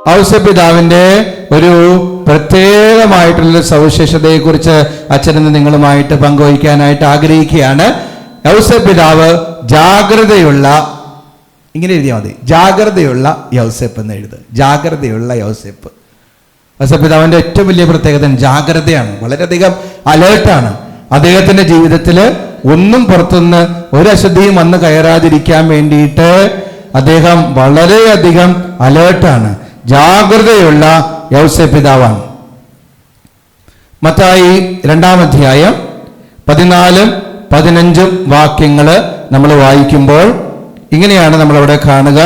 ഔസേപ്പിതാവിന്റെ ഒരു പ്രത്യേകമായിട്ടുള്ള സവിശേഷതയെക്കുറിച്ച് അച്ഛനെന്ന് നിങ്ങളുമായിട്ട് പങ്കുവയ്ക്കാനായിട്ട് ആഗ്രഹിക്കുകയാണ്. ഔസേപ്പിതാവ് ജാഗ്രതയുള്ള, ഇങ്ങനെ എഴുതിയാൽ മതി, ജാഗ്രതയുള്ള യൗസേപ്പ് എന്ന് എഴുതുക. ജാഗ്രതയുള്ള യൗസേപ്പ്. ഔസേപ്പിതാവിന്റെ ഏറ്റവും വലിയ പ്രത്യേകത ജാഗ്രതയാണ്. വളരെയധികം അലേർട്ടാണ്. അദ്ദേഹത്തിന്റെ ജീവിതത്തിൽ ഒന്നും പുറത്തുനിന്ന് ഒരു അശുദ്ധിയും വന്ന് കയറാതിരിക്കാൻ വേണ്ടിയിട്ട് അദ്ദേഹം വളരെയധികം അലേർട്ടാണ്. ജാഗ്രതയുള്ള യൗസേപ്പിതാവാണ്. മത്തായി 2-ാം അധ്യായം 14-15 വാക്യങ്ങൾ നമ്മൾ വായിക്കുമ്പോൾ ഇങ്ങനെയാണ് നമ്മളവിടെ കാണുക.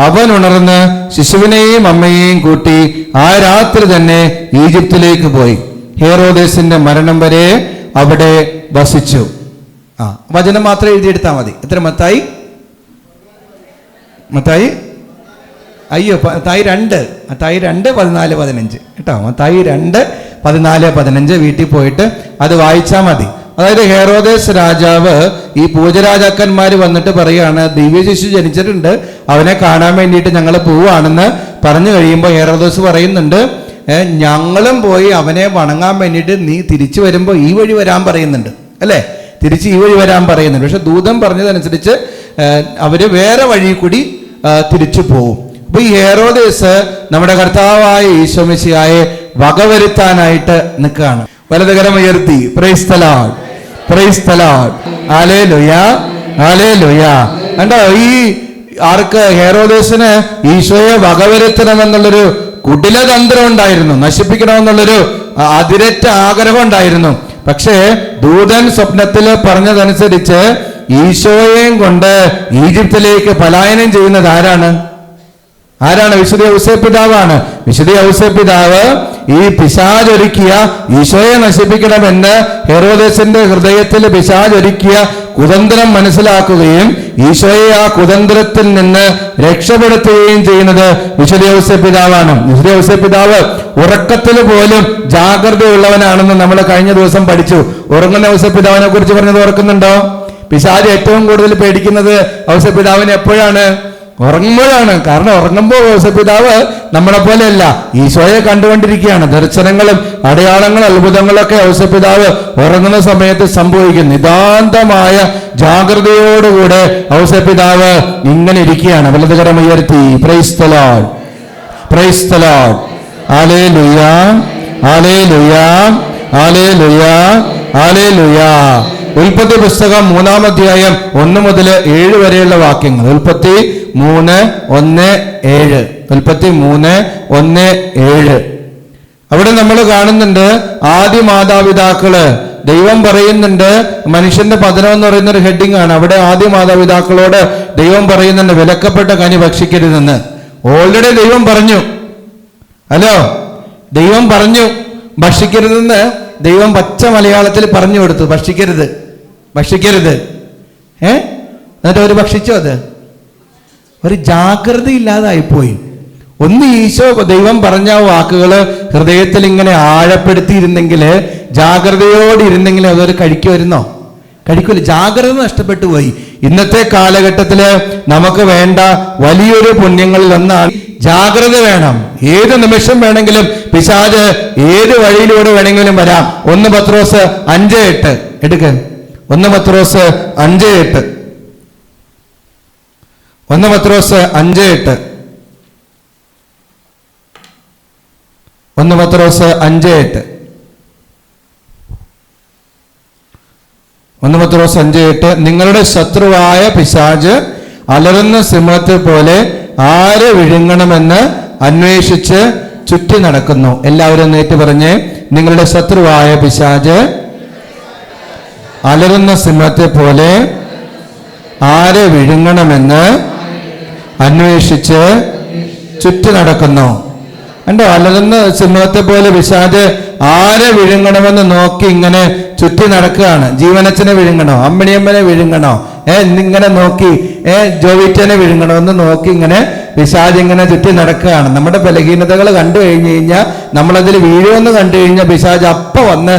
അവൻ ഉണർന്ന് ശിശുവിനെയും അമ്മയെയും കൂട്ടി ആ രാത്രി തന്നെ ഈജിപ്തിലേക്ക് പോയി ഹെറോദേസിന്റെ മരണം വരെ അവിടെ വസിച്ചു. വചനം മാത്രം എഴുതിയെടുത്താൽ മതി. എത്ര? മത്തായി അയ്യോ മത്തായി 2:14-15 കേട്ടോ. മത്തായി 2:14-15 വീട്ടിൽ പോയിട്ട് അത് വായിച്ചാൽ മതി. അതായത് ഹെറോദേസ് രാജാവ് ഈ പൂജരാജാക്കന്മാർ വന്നിട്ട് പറയാണ്, ദിവ്യ ശിശു ജനിച്ചിട്ടുണ്ട്, അവനെ കാണാൻ വേണ്ടിയിട്ട് ഞങ്ങൾ പോവുകയാണെന്ന് പറഞ്ഞു കഴിയുമ്പോൾ ഹെറോദേസ് പറയുന്നുണ്ട്, ഞങ്ങളും പോയി അവനെ വണങ്ങാൻ വേണ്ടിയിട്ട് നീ തിരിച്ചു വരുമ്പോൾ ഈ വഴി വരാൻ പറയുന്നുണ്ട്, അല്ലേ? തിരിച്ച് ഈ വഴി വരാൻ പറയുന്നുണ്ട്. പക്ഷെ ദൂതൻ പറഞ്ഞതനുസരിച്ച് അവര് വേറെ വഴി കൂടി തിരിച്ചു പോവും. അപ്പൊ ഈ ഹെറോദേസ് നമ്മുടെ കർത്താവായ ഈശോ മിശിഹായെ വകവരുത്താനായിട്ട് നിൽക്കുകയാണ്. വലതുകരം ഉയർത്തി praise the Lord, praise the Lord, hallelujah, hallelujah. കണ്ടോ, ഈ ആർക്ക്? ഹെറോദേസിന് ഈശോയെ വകവരുത്തണമെന്നുള്ളൊരു കുടിലതന്ത്രം ഉണ്ടായിരുന്നു, നശിപ്പിക്കണമെന്നുള്ളൊരു അതിരറ്റ ആഗ്രഹം ഉണ്ടായിരുന്നു. പക്ഷേ ദൂതൻ സ്വപ്നത്തിൽ പറഞ്ഞതനുസരിച്ച് ഈശോയെയും കൊണ്ട് ഈജിപ്തിലേക്ക് പലായനം ചെയ്യുന്നത് ആരാണ്? വിശുദ്ധ ഔസേപ്പിതാവാണ്. വിശുദ്ധ ഔസേപ്പിതാവ് ഈ പിശാചൊരുക്കിയ ഈശോയെ നശിപ്പിക്കണമെന്ന് ഹെറോദേസിന്റെ ഹൃദയത്തിൽ പിശാചൊരുക്കിയ കുതന്ത്രം മനസ്സിലാക്കുകയും ഈശോയെ ആ കുതന്ത്രത്തിൽ നിന്ന് രക്ഷപ്പെടുത്തുകയും ചെയ്യുന്നത് വിശുദ്ധ ഔസേപ്പിതാവാണ്. വിശുദ്ധ ഔസേപ്പിതാവ് ഉറക്കത്തിൽ പോലും ജാഗ്രതയുള്ളവനാണെന്ന് നമ്മൾ കഴിഞ്ഞ ദിവസം പഠിച്ചു. ഉറങ്ങുന്ന ഔസേപ്പിതാവിനെ കുറിച്ച് പറഞ്ഞത് ഓർക്കുന്നുണ്ടോ? പിശാച് ഏറ്റവും കൂടുതൽ പേടിക്കുന്നത് ഔസേപ്പിതാവിനെ എപ്പോഴാണ്? ഉറങ്ങുമ്പോഴാണ്. കാരണം ഉറങ്ങുമ്പോൾ ഔസേപ്പിതാവ് നമ്മളെ പോലെയല്ല, ഈശോയെ കണ്ടുകൊണ്ടിരിക്കുകയാണ്. ദർശനങ്ങളും അടയാളങ്ങളും അത്ഭുതങ്ങളൊക്കെ ഔസേപ്പിതാവ് ഉറങ്ങുന്ന സമയത്ത് സംഭവിക്കും. നിതാന്തമായ ജാഗ്രതയോടുകൂടെ ഔസേപ്പിതാവ് ഇങ്ങനെ ഇരിക്കുകയാണ്. വലതുകരം ഉയർത്തി praise the Lord, praise the Lord, hallelujah, hallelujah, hallelujah, hallelujah. ഉൽപ്പത്തി പുസ്തകം 3-ാം അധ്യായം 1 മുതൽ 7 വരെയുള്ള വാക്യങ്ങൾ. ഉൽപ്പത്തി 3:1-7. ഉൽപ്പത്തി 3:1-7. അവിടെ നമ്മൾ കാണുന്നുണ്ട് ആദ്യ മാതാപിതാക്കള്. ദൈവം പറയുന്നുണ്ട്, മനുഷ്യന്റെ പതനം എന്ന് പറയുന്ന ഒരു ഹെഡിങ് ആണ്. അവിടെ ആദ്യ മാതാപിതാക്കളോട് ദൈവം പറയുന്നുണ്ട് വിലക്കപ്പെട്ട കനി ഭക്ഷിക്കരുതെന്ന്. ഓൾറെഡി ദൈവം പറഞ്ഞു. ഹലോ, ദൈവം പറഞ്ഞു ഭക്ഷിക്കരുതെന്ന്. ദൈവം പച്ച മലയാളത്തിൽ പറഞ്ഞു കൊടുത്തു, ഭക്ഷിക്കരുത്, ഭക്ഷിക്കരുത്. എന്നിട്ട് അവർ ഭക്ഷിച്ചോ? അത് ഒരു ജാഗ്രത ഇല്ലാതായിപ്പോയി. ഒന്ന് ഈശോ ദൈവം പറഞ്ഞ വാക്കുകൾ ഹൃദയത്തിൽ ഇങ്ങനെ ആഴപ്പെടുത്തിയിരുന്നെങ്കിൽ, ജാഗ്രതയോടെ ഇരുന്നെങ്കിൽ അതൊരു കഴിക്കുമായിരുന്നോ? കഴിക്കൂല. ജാഗ്രത നഷ്ടപ്പെട്ടു പോയി. ഇന്നത്തെ കാലഘട്ടത്തില് നമുക്ക് വേണ്ട വലിയൊരു പുണ്യങ്ങളിൽ ഒന്നാണ് ജാഗ്രത വേണം. ഏത് നിമിഷം വേണമെങ്കിലും പിശാച് ഏത് വഴിയിലൂടെ വേണമെങ്കിലും വരാം. 1 പത്രോസ് 5:8 എടുക്ക. 1 പത്രോസ് 5:8. 1 പത്രോസ് 5:8. 1 പത്രോസ് 5:8. 1 പത്രോസ് 5:8. നിങ്ങളുടെ ശത്രുവായ പിശാച് അലറുന്ന സിംഹത്തെ പോലെ ആരെ വിഴുങ്ങണമെന്ന് അന്വേഷിച്ച് ചുറ്റി നടക്കുന്നു. എല്ലാവരും നേറ്റ് പറഞ്ഞ്, നിങ്ങളുടെ ശത്രുവായ പിശാച് അലറുന്ന സിംഹത്തെ പോലെ ആരെ വിഴുങ്ങണമെന്ന് അന്വേഷിച്ച് ചുറ്റി നടക്കുന്നു. കണ്ടോ? അലറുന്ന സിംഹത്തെ പോലെ പിശാച് ആരെ വിഴുങ്ങണമെന്ന് നോക്കി ഇങ്ങനെ ചുറ്റി നടക്കുകയാണ്. ജീവനച്ചനെ വിഴുങ്ങണോ, അമ്മിണിയമ്മനെ വിഴുങ്ങണോ, എന്നിങ്ങനെ നോക്കി ജോവിറ്റനെ വിഴുങ്ങണോ എന്ന് നോക്കി ഇങ്ങനെ പിശാച് ഇങ്ങനെ ചുറ്റി നടക്കുകയാണ്. നമ്മുടെ ബലഹീനതകൾ കണ്ടു കഴിഞ്ഞു കഴിഞ്ഞാൽ, നമ്മളതിൽ വീഴുമെന്ന് കണ്ടു കഴിഞ്ഞാൽ പിശാച് അപ്പൊ വന്ന്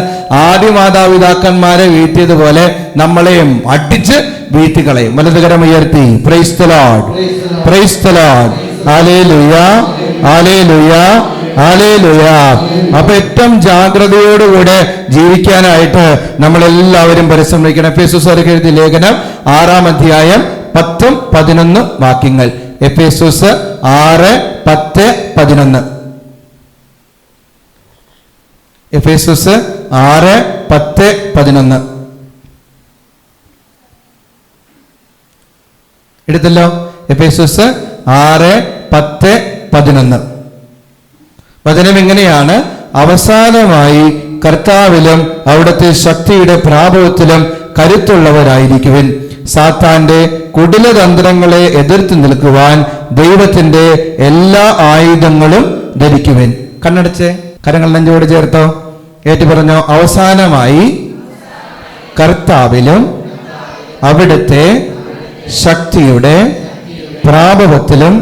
ആദ്യ മാതാപിതാക്കന്മാരെ വീഴ്ത്തിയതുപോലെ നമ്മളെയും അടിച്ച് വീഴ്ത്തിക്കളയും. വലതുകരം ഉയർത്തി praise the Lord, praise the Lord, hallelujah, hallelujah, hallelujah. അപ്പൊ ഏറ്റവും ജാഗ്രതയോടുകൂടെ ജീവിക്കാനായിട്ട് നമ്മളെല്ലാവരും പരിശ്രമിക്കണം. എഫേസ്യർക്ക് എഴുതിയ ലേഖനം 6-ാം അധ്യായം 10-11 വാക്യങ്ങൾ. എഫേസ്യർ 6:10-11. എഫേസ്യർ 6:10-11 എടുത്തല്ലോ. എഫേസ്യർ 6:10-11 വചനം ഇങ്ങനെയാണ്: അവസാനമായി കർത്താവിലും അവിടുത്തെ ശക്തിയുടെ പ്രാഭവത്തിലും കരുത്തുള്ളവരായിരിക്കുവിൻ. സാത്താന്റെ കുടിലതന്ത്രങ്ങളെ എതിർത്ത് നിൽക്കുവാൻ ദൈവത്തിന്റെ എല്ലാ ആയുധങ്ങളും ധരിക്കുവിൻ. കണ്ണടച്ച് കരങ്ങൾ നെഞ്ചോട് ചേർത്തോ, ഏറ്റു പറഞ്ഞോ: അവസാനമായി കർത്താവിലും അവിടുത്തെ ശക്തിയുടെ പ്രാഭവത്തിലും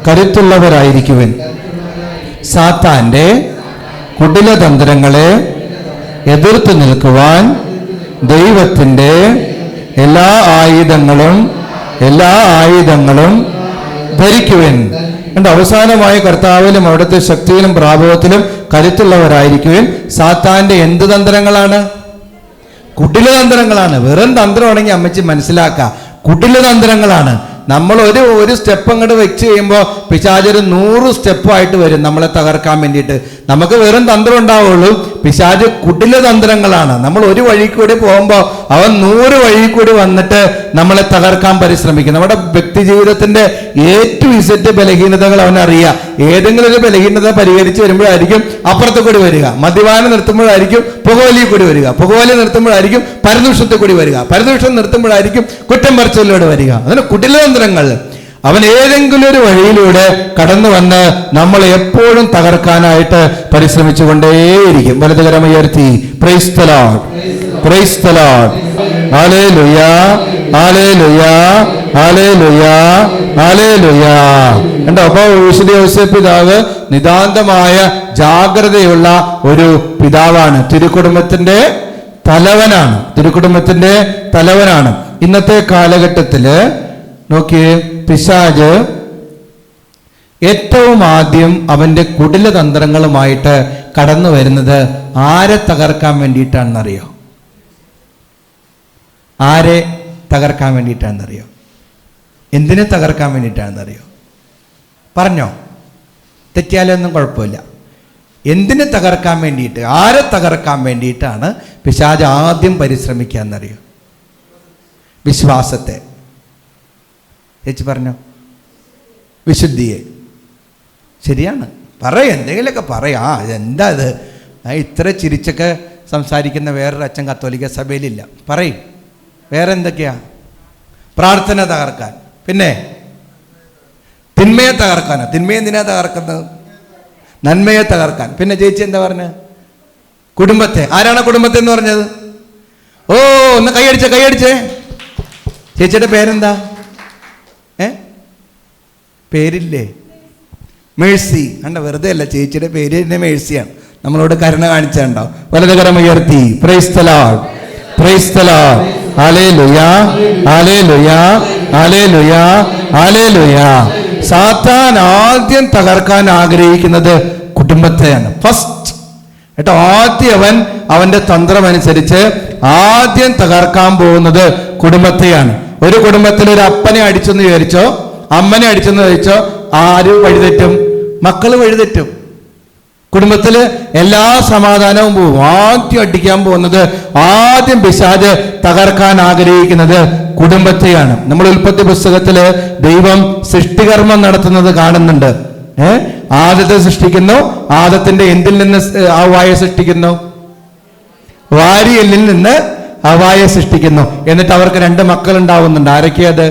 കരുത്തുള്ളവരായിരിക്കുവിൻ. സാത്താന്റെ കുടിലതന്ത്രങ്ങളെ എതിർത്ത് നിൽക്കുവാൻ ദൈവത്തിന്റെ എല്ലാ ആയുധങ്ങളും ധരിക്കുവിൻ. അവസാനമായി കർത്താവിലും അവിടുത്തെ ശക്തിയിലും പ്രാഭവത്തിലും കരുത്തുള്ളവരായിരിക്കുവിൻ. സാത്താന്റെ എന്ത് തന്ത്രങ്ങളാണ്? കുടിലതന്ത്രങ്ങളാണ്. വെറും തന്ത്രമാണെങ്കിൽ അമ്മച്ചി മനസ്സിലാക്കുക, കുടിലതന്ത്രങ്ങളാണ്. നമ്മൾ ഒരു സ്റ്റെപ്പ് അങ്ങോട്ട് വെച്ച് കഴിയുമ്പോൾ പിശാചൊരു 100 സ്റ്റെപ്പായിട്ട് വരും നമ്മളെ തകർക്കാൻ വേണ്ടിയിട്ട്. നമുക്ക് വെറും തന്ത്രം ഉണ്ടാവുള്ളൂ, പിശാച് കുടിലതന്ത്രങ്ങളാണ്. നമ്മൾ ഒരു വഴി കൂടി പോകുമ്പോൾ അവൻ 100 വഴി കൂടി വന്നിട്ട് നമ്മളെ തകർക്കാൻ പരിശ്രമിക്കും. നമ്മുടെ വ്യക്തി ജീവിതത്തിന്റെ A-Z ബലഹീനതകൾ അവനറിയാം. ഏതെങ്കിലും ഒരു ബലഹീനത പരിഹരിച്ച് വരുമ്പോഴായിരിക്കും അപ്പുറത്ത് കൂടി വരിക. മദ്യപാനം നിർത്തുമ്പോഴായിരിക്കും പുകവലി കൂടി വരിക. പുകവലി നിർത്തുമ്പോഴായിരിക്കും പരദൂഷണത്തിൽ കൂടി വരിക. പരദൂഷണം നിർത്തുമ്പോഴായിരിക്കും കുറ്റം പറച്ചിലൂടെ വരിക. അതിന് കുടിലതന്ത്രങ്ങൾ. അവൻ ഏതെങ്കിലും ഒരു വഴിയിലൂടെ കടന്നു വന്ന് നമ്മളെ എപ്പോഴും തകർക്കാനായിട്ട് പരിശ്രമിച്ചുകൊണ്ടേയിരിക്കും. വലതുകരം ഉയർത്തി praise the Lord, praise the Lord. Hallelujah, hallelujah, hallelujah, hallelujah. കണ്ടോ? അപ്പോൾ വിശുദ്ധ യോസേപ്പ് പിതാവ് നിതാന്തമായ ജാഗ്രതയുള്ള ഒരു പിതാവാണ്. തിരുക്കുടുംബത്തിന്റെ തലവനാണ്. ഇന്നത്തെ കാലഘട്ടത്തില് നോക്കിയേ, പിശാച് ഏറ്റവും ആദ്യം അവന്റെ കുടിലതന്ത്രങ്ങളുമായിട്ട് കടന്നു വരുന്നത് ആരെ തകർക്കാൻ വേണ്ടിയിട്ടാണെന്നറിയോ? ആരെ തകർക്കാൻ വേണ്ടിയിട്ടാണെന്നറിയോ? എന്തിനെ തകർക്കാൻ വേണ്ടിയിട്ടാണെന്നറിയോ? പറഞ്ഞോ, തെറ്റിയാലൊന്നും കുഴപ്പമില്ല. എന്തിനെ തകർക്കാൻ വേണ്ടിയിട്ട്, ആരെ തകർക്കാൻ വേണ്ടിയിട്ടാണ് പിശാച് ആദ്യം പരിശ്രമിക്കുക എന്നറിയോ? വിശ്വാസത്തെ. ചേച്ചി പറഞ്ഞോ, വിശുദ്ധിയെ. ശരിയാണ്, പറയാം, എന്തെങ്കിലുമൊക്കെ പറയാം. എന്താ ഇത് ഇത്ര ചിരിച്ചൊക്കെ സംസാരിക്കുന്ന വേറൊരു അച്ഛൻ കത്തോലിക്ക സഭയിലില്ല. പറയും. വേറെ എന്തൊക്കെയാ? പ്രാർത്ഥന തകർക്കാൻ, പിന്നെ തിന്മയെ തകർക്കാനോ? തിന്മയെ എന്തിനാ തകർക്കുന്നത്? നന്മയെ തകർക്കാൻ. പിന്നെ ചേച്ചി എന്താ പറഞ്ഞത്? കുടുംബത്തെ. ആരാണ് കുടുംബത്തെ എന്ന് പറഞ്ഞത്? ഓ, ഒന്ന് കൈയടിച്ചേ. ചേച്ചിയുടെ പേരെന്താ? പേരില്ലേ? മേഴ്സി. കണ്ട, വെറുതെ അല്ല, ചേച്ചിയുടെ പേര് തന്നെ മേഴ്സിയാണ്. നമ്മളോട് കരുണ കാണിച്ചുണ്ടോ? വലതുകരം ഉയർത്തി praise the Lord, praise the Lord. Hallelujah, hallelujah, hallelujah, hallelujah. സാത്താൻ ആദ്യം തകർക്കാൻ ആഗ്രഹിക്കുന്നത് കുടുംബത്തെയാണ്. ഫസ്റ്റ് കേട്ടോ, ആദ്യം അവന്റെ തന്ത്രമനുസരിച്ച് ആദ്യം തകർക്കാൻ പോകുന്നത് കുടുംബത്തെയാണ്. ഒരു കുടുംബത്തിൽ ഒരു അപ്പനെ അടിച്ചെന്ന് വിചാരിച്ചോ, അമ്മനെ അടിച്ചെന്ന് വിചാരിച്ചോ, ആര് വഴിതെറ്റും? മക്കള് വഴിതെറ്റും. കുടുംബത്തില് എല്ലാ സമാധാനവും പോകും. ആദ്യം അടിക്കാൻ പോകുന്നത്, ആദ്യം പിശാച് തകർക്കാൻ ആഗ്രഹിക്കുന്നത് കുടുംബത്തെയാണ്. നമ്മൾ ഉൽപ്പത്തി പുസ്തകത്തില് ദൈവം സൃഷ്ടികർമ്മം നടത്തുന്നത് കാണുന്നുണ്ട്. ആദത്തെ സൃഷ്ടിക്കുന്നു. ആദത്തിന്റെ എന്തിൽ നിന്ന് ഹവ്വായെ സൃഷ്ടിക്കുന്നു? വാരിയെല്ലിൽ നിന്ന് ഹവ്വായെ സൃഷ്ടിക്കുന്നു. എന്നിട്ട് അവർക്ക് 2 മക്കൾ ഉണ്ടാവുന്നുണ്ട്. ആരൊക്കെയത്?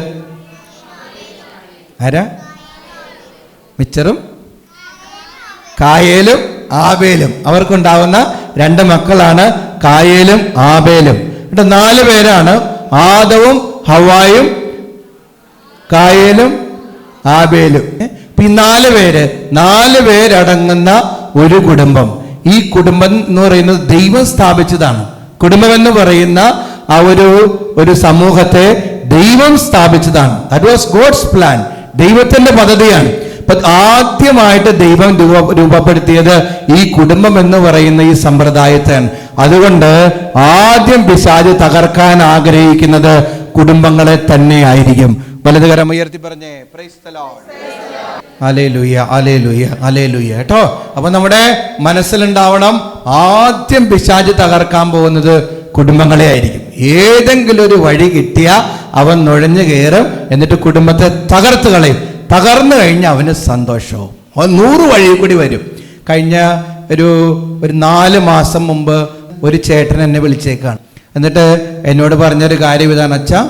ആരാ? മിച്ചറും കായേലും ആബേലും. അവർക്കുണ്ടാവുന്ന 2 മക്കളാണ് കായേലും ആബേലും. 4 പേരാണ്, ആദവും ഹവ്വായും കായേലും ആബേലും. ഈ 4 പേരടങ്ങുന്ന ഒരു കുടുംബം. ഈ കുടുംബം എന്ന് പറയുന്നത് ദൈവം സ്ഥാപിച്ചതാണ്. കുടുംബം എന്ന് പറയുന്ന ആ ഒരു സമൂഹത്തെ ദൈവം സ്ഥാപിച്ചതാണ്. That was God's plan. ദൈവത്തിന്റെ പദ്ധതിയാണ്. അപ്പൊ ആദ്യമായിട്ട് ദൈവം രൂപപ്പെടുത്തിയത് ഈ കുടുംബം എന്ന് പറയുന്ന ഈ സമ്പ്രദായത്തെയാണ്. അതുകൊണ്ട് ആദ്യം പിശാച് തകർക്കാൻ ആഗ്രഹിക്കുന്നത് കുടുംബങ്ങളെ തന്നെ ആയിരിക്കും. വലതുകരം ഉയർത്തി പറഞ്ഞേ price the Lord. Hallelujah, hallelujah, hallelujah കേട്ടോ. അപ്പൊ നമ്മുടെ മനസ്സിലുണ്ടാവണം, ആദ്യം പിശാച് തകർക്കാൻ പോകുന്നത് കുടുംബങ്ങളെ ആയിരിക്കും. ഏതെങ്കിലും ഒരു വഴി കിട്ടിയ അവൻ നുഴഞ്ഞു കയറും, എന്നിട്ട് കുടുംബത്തെ തകർത്ത് കളയും. തകർന്നു കഴിഞ്ഞാൽ അവന് സന്തോഷവും. അവൻ 100 വഴി കൂടി വരും. കഴിഞ്ഞ ഒരു 4 മാസം മുമ്പ് ഒരു ചേട്ടൻ എന്നെ വിളിച്ചേക്കാണ്. എന്നിട്ട് എന്നോട് പറഞ്ഞൊരു കാര്യം ഇതാണ്, അച്ഛാ,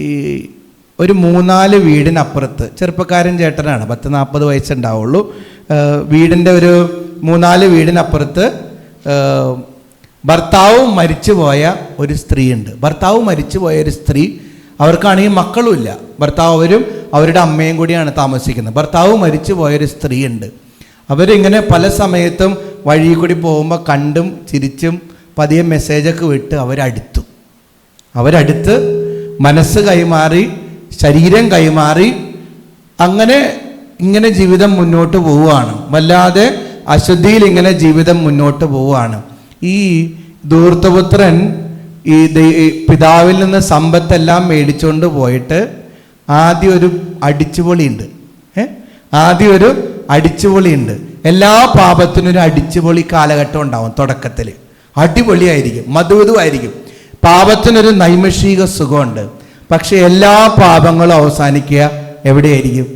ഈ ഒരു 3-4 വീടിനപ്പുറത്ത്, ചെറുപ്പക്കാരൻ ചേട്ടനാണ്, 10-40 വയസ്സുണ്ടാവുള്ളൂ, വീടിൻ്റെ ഒരു 3-4 വീടിനപ്പുറത്ത് ഭർത്താവ് മരിച്ചുപോയ ഒരു സ്ത്രീയുണ്ട്. ഭർത്താവ് മരിച്ചുപോയ ഒരു സ്ത്രീ, അവർക്കാണെങ്കിൽ മക്കളുമില്ല. ഭർത്താവരും അവരുടെ അമ്മയും കൂടിയാണ് താമസിക്കുന്നത്. ഭർത്താവ് മരിച്ചു പോയൊരു സ്ത്രീയുണ്ട്. അവരിങ്ങനെ പല സമയത്തും വഴി കൂടി പോകുമ്പോൾ കണ്ടും ചിരിച്ചും പതിയെ മെസ്സേജൊക്കെ വിട്ട് അവരടുത്ത് മനസ്സ് കൈമാറി, ശരീരം കൈമാറി, ഇങ്ങനെ ജീവിതം മുന്നോട്ട് പോവുകയാണ്. വല്ലാതെ അശുദ്ധിയിൽ ഇങ്ങനെ ജീവിതം മുന്നോട്ട് പോവുകയാണ്. ഈ ധൂർത്തപുത്രൻ ഈ പിതാവിൽ നിന്ന് സമ്പത്തെല്ലാം മേടിച്ചുകൊണ്ട് പോയിട്ട് ആദ്യം ഒരു അടിച്ചുപൊളിയുണ്ട്. എല്ലാ പാപത്തിനും ഒരു അടിച്ചുപൊളി കാലഘട്ടം ഉണ്ടാവും. തുടക്കത്തിൽ അടിപൊളിയായിരിക്കും, മധുവധുവായിരിക്കും. പാപത്തിനൊരു നൈമിഷിക സുഖമുണ്ട്. പക്ഷെ എല്ലാ പാപങ്ങളും അവസാനിക്കുക എവിടെയായിരിക്കും?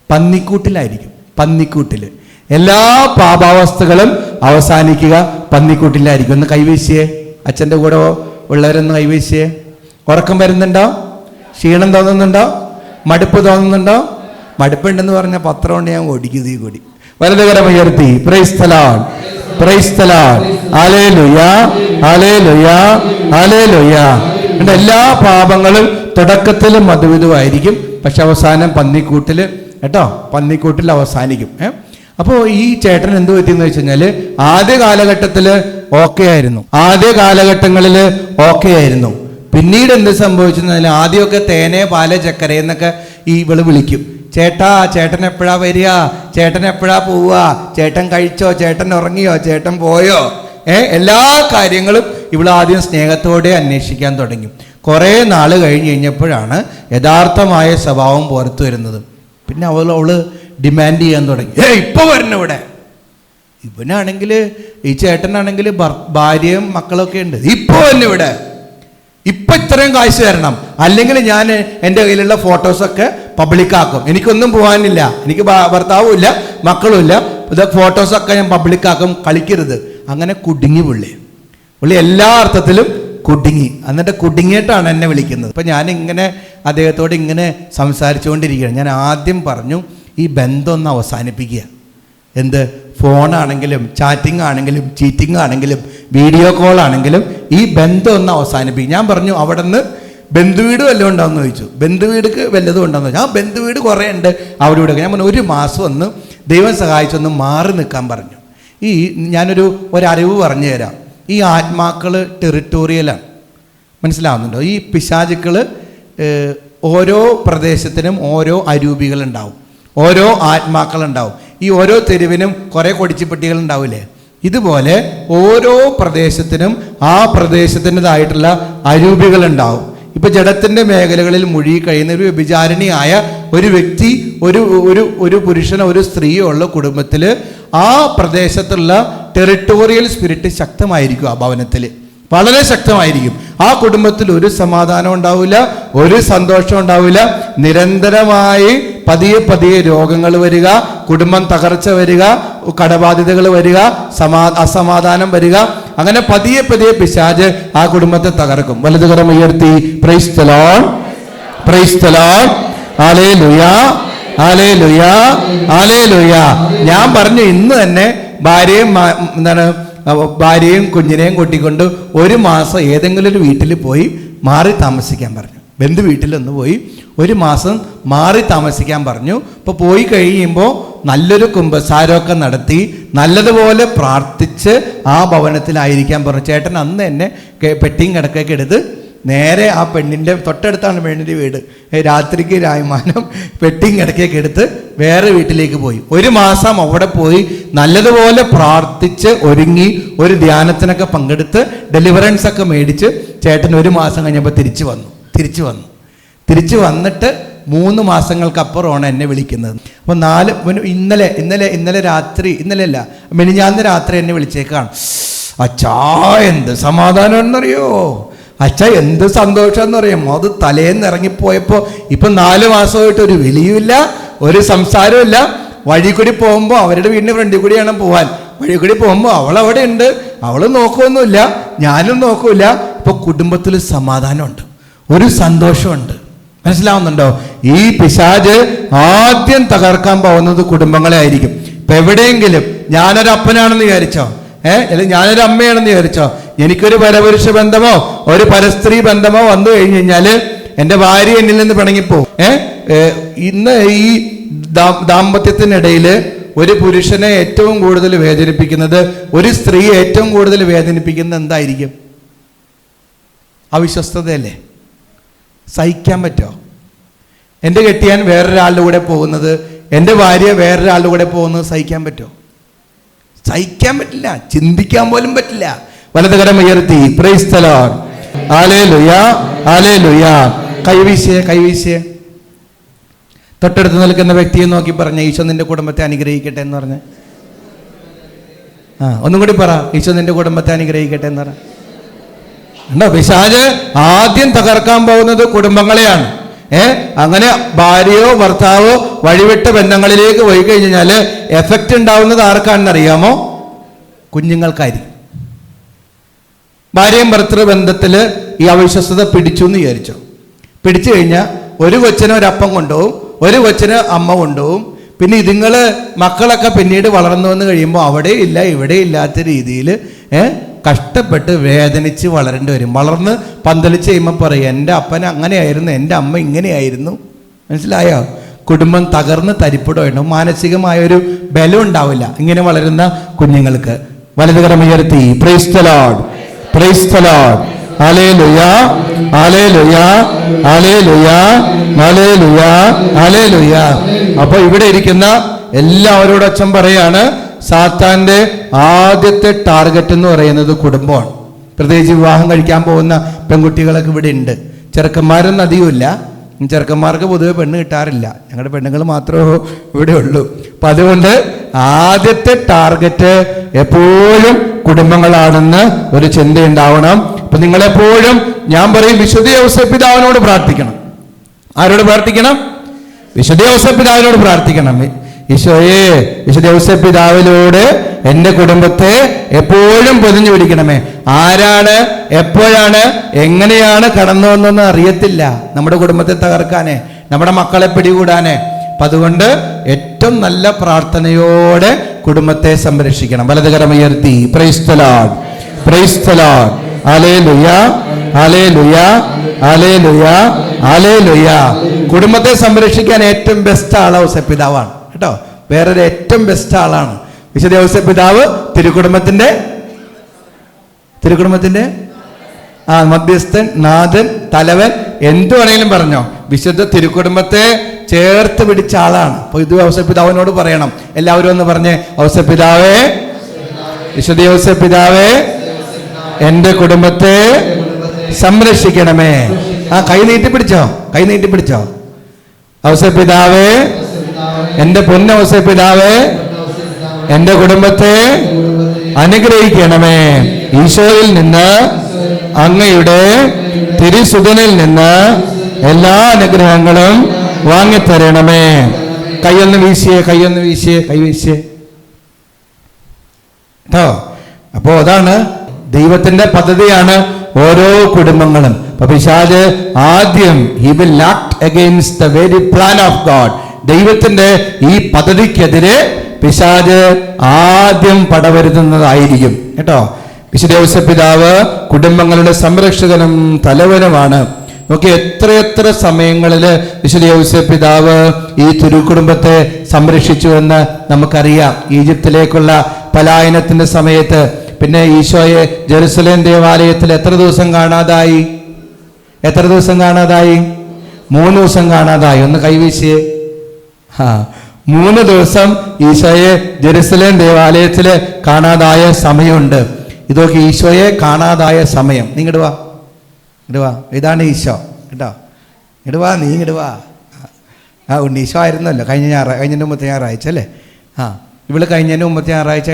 പന്നിക്കൂട്ടിലായിരിക്കും. പന്നിക്കൂട്ടിൽ എല്ലാ പാപാവസ്ഥകളും അവസാനിക്കുക പന്നിക്കൂട്ടിലായിരിക്കും. ഒന്ന് കൈവീശിയേ, അച്ഛൻ്റെ കൂടെ ഉള്ളവരൊന്ന് കൈവീശിയേ. ഉറക്കം വരുന്നുണ്ടോ? ക്ഷീണം തോന്നുന്നുണ്ടോ? മടുപ്പ് തോന്നുന്നുണ്ടോ? മടുപ്പുണ്ടെന്ന് പറഞ്ഞ പത്രം കൊണ്ട് ഞാൻ ഓടിക്കും ഈ കൂടി. വലതുകരം ഉയർത്തി praise the Lord, praise the Lord, hallelujah, hallelujah, hallelujah. എല്ലാ പാപങ്ങളും തുടക്കത്തിൽ മധുവിധുവായിരിക്കും, പക്ഷെ അവസാനം പന്നിക്കൂട്ടിൽ കേട്ടോ, പന്നിക്കൂട്ടിൽ അവസാനിക്കും. അപ്പോൾ ഈ ചേട്ടൻ എന്ത് പറ്റിയെന്ന് വെച്ച് കഴിഞ്ഞാൽ ആദ്യ കാലഘട്ടത്തിൽ ഓക്കെ ആയിരുന്നു, ആദ്യ കാലഘട്ടങ്ങളിൽ ഓക്കെ ആയിരുന്നു. പിന്നീട് എന്ത് സംഭവിച്ചെന്നാൽ ആദ്യമൊക്കെ തേനെ പാല് ചക്കര എന്നൊക്കെ ഇവള് വിളിക്കും. ചേട്ടാ, ചേട്ടൻ എപ്പോഴാ വരിക, ചേട്ടൻ എപ്പോഴാ പോവുക, ചേട്ടൻ കഴിച്ചോ, ചേട്ടൻ ഉറങ്ങിയോ, ചേട്ടൻ പോയോ, എല്ലാ കാര്യങ്ങളും ഇവൾ ആദ്യം സ്നേഹത്തോടെ അന്വേഷിക്കാൻ തുടങ്ങി. കുറേ നാൾ കഴിഞ്ഞ് കഴിഞ്ഞപ്പോഴാണ് യഥാർത്ഥമായ സ്വഭാവം പുറത്തു വരുന്നത്. പിന്നെ അവള് ഡിമാൻഡ് ചെയ്യാൻ തുടങ്ങി, ഇപ്പൊ വരണം ഇവിടെ. ഇവനാണെങ്കിൽ, ഈ ചേട്ടനാണെങ്കിൽ ഭാര്യയും മക്കളൊക്കെ ഉണ്ട്, ഇപ്പൊ തന്നെ ഇവിടെ, ഇപ്പൊ ഇത്രയും കാശ് തരണം, അല്ലെങ്കിൽ ഞാൻ എൻ്റെ കയ്യിലുള്ള ഫോട്ടോസൊക്കെ പബ്ലിക്കാക്കും, എനിക്കൊന്നും പോകാനില്ല, എനിക്ക് ഭർത്താവും ഇല്ല മക്കളും ഇല്ല, ഇത് ഫോട്ടോസൊക്കെ ഞാൻ പബ്ലിക്കാക്കും, കളിക്കരുത്. അങ്ങനെ കുടുങ്ങി പുള്ളി എല്ലാ അർത്ഥത്തിലും കുടുങ്ങി. എന്നിട്ട് കുടുങ്ങിയിട്ടാണ് എന്നെ വിളിക്കുന്നത്. അപ്പം ഞാനിങ്ങനെ അദ്ദേഹത്തോട് ഇങ്ങനെ സംസാരിച്ചുകൊണ്ടിരിക്കുകയാണ്. ഞാൻ ആദ്യം പറഞ്ഞു, ഈ ബന്ധം ഒന്ന് അവസാനിപ്പിക്കുക. എന്ത് ഫോണാണെങ്കിലും ചാറ്റിംഗ് ആണെങ്കിലും ചീറ്റിംഗ് ആണെങ്കിലും വീഡിയോ കോൾ ആണെങ്കിലും ഈ ബന്ധം ഒന്ന് അവസാനിപ്പിക്കും. ഞാൻ പറഞ്ഞു, അവിടെ നിന്ന് ബന്ധുവീട് വല്ലതും ഉണ്ടാവുമെന്ന് ചോദിച്ചു. ബന്ധുവീടുക്ക് വല്ലതും ഉണ്ടാവുമെന്ന് ചോദിച്ചു. ആ ബന്ധുവീട് കുറേ ഉണ്ട് അവിടെ ഇവിടെ. ഞാൻ പറഞ്ഞു, 1 മാസം ഒന്ന് ദൈവം സഹായിച്ചൊന്ന് മാറി നിൽക്കാൻ പറഞ്ഞു. ഒരറിവ് പറഞ്ഞു തരാം. ഈ ആത്മാക്കൾ ടെറിട്ടോറിയലാണ്, മനസ്സിലാവുന്നുണ്ടോ? ഈ പിശാചുക്കൾ ഓരോ പ്രദേശത്തിനും ഓരോ അരൂപികളുണ്ടാവും, ഓരോ ആത്മാക്കളുണ്ടാവും. ഈ ഓരോ തെരുവിനും കുറേ കൊടിച്ചിപ്പെട്ടികൾ ഉണ്ടാവില്ലേ? ഇതുപോലെ ഓരോ പ്രദേശത്തിനും ആ പ്രദേശത്തിൻ്റെതായിട്ടുള്ള അരൂപികളുണ്ടാവും. ഇപ്പം ജഡത്തിൻ്റെ മേഖലകളിൽ മുഴുകി കഴിയുന്ന ഒരു വ്യഭിചാരിണിയായ ഒരു വ്യക്തി, ഒരു പുരുഷനോ ഒരു സ്ത്രീയോ ഉള്ള കുടുംബത്തിൽ ആ പ്രദേശത്തുള്ള ടെറിട്ടോറിയൽ സ്പിരിറ്റ് ശക്തമായിരിക്കും. ആ ഭവനത്തിൽ വളരെ ശക്തമായിരിക്കും. ആ കുടുംബത്തിൽ ഒരു സമാധാനം ഉണ്ടാവില്ല, ഒരു സന്തോഷം ഉണ്ടാവില്ല. നിരന്തരമായി പതിയെ രോഗങ്ങൾ വരിക, കുടുംബം തകർച്ച വരിക, കടബാധ്യതകൾ വരിക, അസമാധാനം വരിക. അങ്ങനെ പതിയെ പിശാച് ആ കുടുംബത്തെ തകർക്കും. വലതുകരം ഉയർത്തി praise the Lord, praise the Lord, hallelujah, hallelujah, hallelujah. ഞാൻ പറഞ്ഞു, ഇന്ന് തന്നെ ഭാര്യയും കുഞ്ഞിനെയും കൂട്ടിക്കൊണ്ട് 1 മാസം ഏതെങ്കിലും ഒരു വീട്ടിൽ പോയി മാറി താമസിക്കാൻ പറഞ്ഞു. ബന്ധു വീട്ടിലൊന്ന് പോയി 1 മാസം മാറി താമസിക്കാൻ പറഞ്ഞു. ഇപ്പോൾ പോയി കഴിയുമ്പോൾ നല്ലൊരു കുമ്പസാരമൊക്കെ നടത്തി നല്ലതുപോലെ പ്രാർത്ഥിച്ച് ആ ഭവനത്തിലായിരിക്കാൻ പറഞ്ഞു. ചേട്ടൻ അന്ന് എന്നെ പെട്ടിയും കിടക്കൊക്കെ എടുത്ത് നേരെ ആ പെണ്ണിൻ്റെ തൊട്ടടുത്താണ് പെണ്ണിൻ്റെ വീട്. രാത്രിക്ക് രായ്മാനം പെട്ടിയും കിടക്കയൊക്കെ എടുത്ത് വേറെ വീട്ടിലേക്ക് പോയി. 1 മാസം അവിടെ പോയി നല്ലതുപോലെ പ്രാർത്ഥിച്ച് ഒരുങ്ങി ഒരു ധ്യാനത്തിനൊക്കെ പങ്കെടുത്ത് ഡെലിവറൻസ് ഒക്കെ മേടിച്ച് ചേട്ടൻ 1 മാസം കഴിഞ്ഞപ്പോൾ തിരിച്ചു വന്നിട്ട് 3 മാസങ്ങൾക്കപ്പുറമാണ് എന്നെ വിളിക്കുന്നത്. അപ്പോൾ ഇന്നലെ രാത്രി, ഇന്നലെയല്ല മെനിഞ്ഞാന്ന് രാത്രി എന്നെ വിളിച്ചേക്കാണ്. അച്ഛാ എന്ത് സമാധാനം എന്നറിയോ, അച്ഛാ എന്ത് സന്തോഷം എന്നറിയാം. അത് തലേന്ന് ഇറങ്ങിപ്പോയപ്പോൾ ഇപ്പം 4 മാസമായിട്ട് ഒരു വിളിയുമില്ല, ഒരു സംസാരമില്ല. വഴി കൂടി പോകുമ്പോൾ അവരുടെ വീടിൻ്റെ ഫ്രണ്ടിൽ കൂടിയാണ് പോകാൻ. വഴി കൂടി പോകുമ്പോൾ അവളവിടെ ഉണ്ട്, അവൾ നോക്കുമൊന്നുമില്ല, ഞാനും നോക്കൂല. ഇപ്പോൾ കുടുംബത്തിൽ സമാധാനമുണ്ട്, ഒരു സന്തോഷമുണ്ട്. മനസ്സിലാവുന്നുണ്ടോ? ഈ പിശാച് ആദ്യം തകർക്കാൻ പോകുന്നത് കുടുംബങ്ങളെ ആയിരിക്കും. ഇപ്പം എവിടെയെങ്കിലും ഞാനൊരു അപ്പനാണെന്ന് വിചാരിച്ചോ, അല്ലെങ്കിൽ ഞാനൊരു അമ്മയാണെന്ന് വിചാരിച്ചോ, എനിക്കൊരു പരപുരുഷ ബന്ധമോ ഒരു പരസ്ത്രീ ബന്ധമോ വന്നു കഴിഞ്ഞു കഴിഞ്ഞാൽ എൻ്റെ ഭാര്യ എന്നിൽ നിന്ന് പിണങ്ങിപ്പോവും. ഇന്ന് ഈ ദാമ്പത്യത്തിനിടയിൽ ഒരു പുരുഷനെ ഏറ്റവും കൂടുതൽ വേദനിപ്പിക്കുന്നത്, ഒരു സ്ത്രീയെ ഏറ്റവും കൂടുതൽ വേദനിപ്പിക്കുന്നത് എന്തായിരിക്കും? അവിശ്വസ്തതയല്ലേ? സഹിക്കാൻ പറ്റുമോ? എൻ്റെ കെട്ടിയാൻ വേറൊരാളുടെ കൂടെ പോകുന്നത്, എൻ്റെ ഭാര്യ വേറൊരാളുടെ കൂടെ പോകുന്നത് സഹിക്കാൻ പറ്റുമോ? സഹിക്കാൻ പറ്റില്ല, ചിന്തിക്കാൻ പോലും പറ്റില്ല. വലതുകരം ഉയർത്തി praise the Lord, hallelujah hallelujah. കൈവീശിയേ തൊട്ടടുത്ത് നിൽക്കുന്ന വ്യക്തിയെ നോക്കി പറഞ്ഞ, ഈശോ നിന്റെ കുടുംബത്തെ അനുഗ്രഹിക്കട്ടെ എന്ന് പറഞ്ഞ്. ഒന്നും കൂടി പറ, ഈശോ നിന്റെ കുടുംബത്തെ അനുഗ്രഹിക്കട്ടെ എന്ന് പറ. ഉണ്ടോ? പിശാച് ആദ്യം തകർക്കാൻ പോകുന്നത് കുടുംബങ്ങളെയാണ്. അങ്ങനെ ഭാര്യയോ ഭർത്താവോ വഴിവിട്ട ബന്ധങ്ങളിലേക്ക് പോയി കഴിഞ്ഞാൽ എഫക്റ്റ് ഉണ്ടാവുന്നത് ആർക്കാണെന്നറിയാമോ? കുഞ്ഞുങ്ങൾക്കായിരിക്കും. ഭാര്യയും ഭർത്തൃ ബന്ധത്തിൽ ഈ അവിശ്വസ്തത പിടിച്ചു എന്ന് വിചാരിച്ചോ, പിടിച്ചു കഴിഞ്ഞാൽ ഒരു കൊച്ചിന് ഒരപ്പം കൊണ്ടുപോകും, ഒരു കൊച്ചിന് അമ്മ കൊണ്ടുപോകും. പിന്നെ മക്കളൊക്കെ പിന്നീട് വളർന്നു വന്ന് കഴിയുമ്പോൾ അവിടെ ഇല്ല ഇവിടെ ഇല്ലാത്ത രീതിയിൽ കഷ്ടപ്പെട്ട് വേദനിച്ച് വളരേണ്ടി വരും. വളർന്ന് പന്തലിച്ച് കഴിയുമ്പോൾ പറയും, എൻ്റെ അപ്പൻ അങ്ങനെയായിരുന്നു, എൻ്റെ അമ്മ ഇങ്ങനെയായിരുന്നു. മനസ്സിലായോ? കുടുംബം തകർന്ന് തരിപ്പിടും. മാനസികമായൊരു ബലം ഉണ്ടാവില്ല ഇങ്ങനെ വളരുന്ന കുഞ്ഞുങ്ങൾക്ക്. വലതുകരം ഉയർത്തി praise the Lord, praise the Lord, hallelujah hallelujah hallelujah hallelujah hallelujah. അപ്പൊ ഇവിടെ ഇരിക്കുന്ന എല്ലാവരോടും അച്ഛൻ പറയാണ്, സാത്താന്റെ ആദ്യത്തെ ടാർഗറ്റ് എന്ന് പറയുന്നത് കുടുംബമാണ്. പ്രത്യേകിച്ച് വിവാഹം കഴിക്കാൻ പോകുന്ന പെൺകുട്ടികളൊക്കെ ഇവിടെ ഉണ്ട്. ചെറുക്കന്മാരൊന്നും അധികമില്ല, ചെറുക്കന്മാർക്ക് പൊതുവെ പെണ്ണ് കിട്ടാറില്ല, ഞങ്ങളുടെ പെണ്ണുങ്ങൾ മാത്രമേ ഇവിടെ ഉള്ളൂ. അപ്പം അതുകൊണ്ട് ആദ്യത്തെ ടാർഗറ്റ് എപ്പോഴും കുടുംബങ്ങളാണെന്ന് ഒരു ചിന്ത ഉണ്ടാവണം. അപ്പം നിങ്ങളെപ്പോഴും ഞാൻ പറയും, വിശുദ്ധ ഔസേപ്പ് പിതാവിനോട് പ്രാർത്ഥിക്കണം. ആരോട് പ്രാർത്ഥിക്കണം? വിശുദ്ധ ഔസേപ്പ് പിതാവിനോട് പ്രാർത്ഥിക്കണം. ഈശോയെ, വിശുദ്ധ ഔസേപ്പ് പിതാവിലൂടെ എൻ്റെ കുടുംബത്തെ എപ്പോഴും പൊതിഞ്ഞു പിടിക്കണമേ. ആരാണ്, എപ്പോഴാണ്, എങ്ങനെയാണ് കടന്നു വന്നതെന്ന് അറിയത്തില്ല നമ്മുടെ കുടുംബത്തെ തകർക്കാനേ, നമ്മുടെ മക്കളെ പിടികൂടാനേ. അപ്പം അതുകൊണ്ട് ഏറ്റവും നല്ല പ്രാർത്ഥനയോടെ കുടുംബത്തെ സംരക്ഷിക്കണം. വലതുകരം ഉയർത്തി praise the Lord, praise the Lord, hallelujah hallelujah hallelujah hallelujah. കുടുംബത്തെ സംരക്ഷിക്കാൻ ഏറ്റവും ബെസ്റ്റ് ആൾ ഔസേപ്പ് പിതാവാണ് കേട്ടോ. വേറൊരു ഏറ്റവും ബെസ്റ്റ് ആളാണ് വിശുദ്ധ ഔസേപ്പ് പിതാവ്. തിരുക്കുടുംബത്തിന്റെ മധ്യസ്ഥൻ, നാഥൻ, തലവൻ, എന്തു വേണമെങ്കിലും പറഞ്ഞോ. വിശുദ്ധ തിരുക്കുടുംബത്തെ ചേർത്ത് പിടിച്ച ആളാണ്. അപ്പോൾ ഇത് ഔസേപ്പ് പിതാവിനോട് പറയണം. എല്ലാവരും ഒന്ന് പറഞ്ഞേ, ഔസേപ്പ് പിതാവേ, വിശുദ്ധ ഔസേപ്പ് പിതാവേ, എൻ്റെ കുടുംബത്തെ സംരക്ഷിക്കണമേ. കൈ നീട്ടിപ്പിടിച്ചോ. ഔസേപ്പ് പിതാവേ, എൻ്റെ പൊന്ന ഔസേപ്പ് പിതാവേ, എൻ്റെ കുടുംബത്തെ അനുഗ്രഹിക്കണമേ. ഈശോയിൽ നിന്ന്, അങ്ങയുടെ തിരുസുതനിൽ നിന്ന് എല്ലാ അനുഗ്രഹങ്ങളും വാങ്ങിത്തരണമേ. കൈയൊന്ന് വീശിയേ കേട്ടോ. അപ്പോ അതാണ് ദൈവത്തിന്റെ പദ്ധതിയാണ് ഓരോ കുടുംബങ്ങളും. അപ്പൊ പിശാച് ആദ്യം he will act against the very plan of God. ദൈവത്തിന്റെ ഈ പദ്ധതിക്കെതിരെ പിശാച് ആദ്യം പടവരുത്തുന്നതായിരിക്കും കേട്ടോ. വിശുദ്ധ ഔസേപ്പ് പിതാവ് കുടുംബങ്ങളുടെ സംരക്ഷകനും തലവനുമാണ്. നോക്കി, എത്രയെത്ര സമയങ്ങളിൽ വിശുദ്ധ ഔസേപ്പ് പിതാവ് ഈ തിരുക്കുടുംബത്തെ സംരക്ഷിച്ചു എന്ന് നമുക്കറിയാം. ഈജിപ്തിലേക്കുള്ള പലായനത്തിന്റെ സമയത്ത് പിന്നെ ഈശോയെ ജെറുസലേം ദേവാലയത്തിൽ എത്ര ദിവസം കാണാതായി? എത്ര ദിവസം കാണാതായി? 3 ദിവസം കാണാതായി. ഒന്ന് കൈവീശിയേ. 3 ദിവസം ഈശോയെ ജെറുസലേം ദേവാലയത്തില് കാണാതായ സമയമുണ്ട്. ഇതൊക്കെ ഈശോയെ കാണാതായ സമയം. നീ ഇങ്ങട് വാ, ഇങ്ങട് വാ. ഇതാണ് ഈശോ കേട്ടോ. ഇങ്ങട് വാ, നീ ഇങ്ങട് വാ. ഉണ്ണീശോ ആയിരുന്നല്ലോ കഴിഞ്ഞതിൻ്റെ മുമ്പത്തെ ഞായറാഴ്ച അല്ലേ? ഇവള് കഴിഞ്ഞതിൻ്റെ മുമ്പത്തെ ഞായറാഴ്ച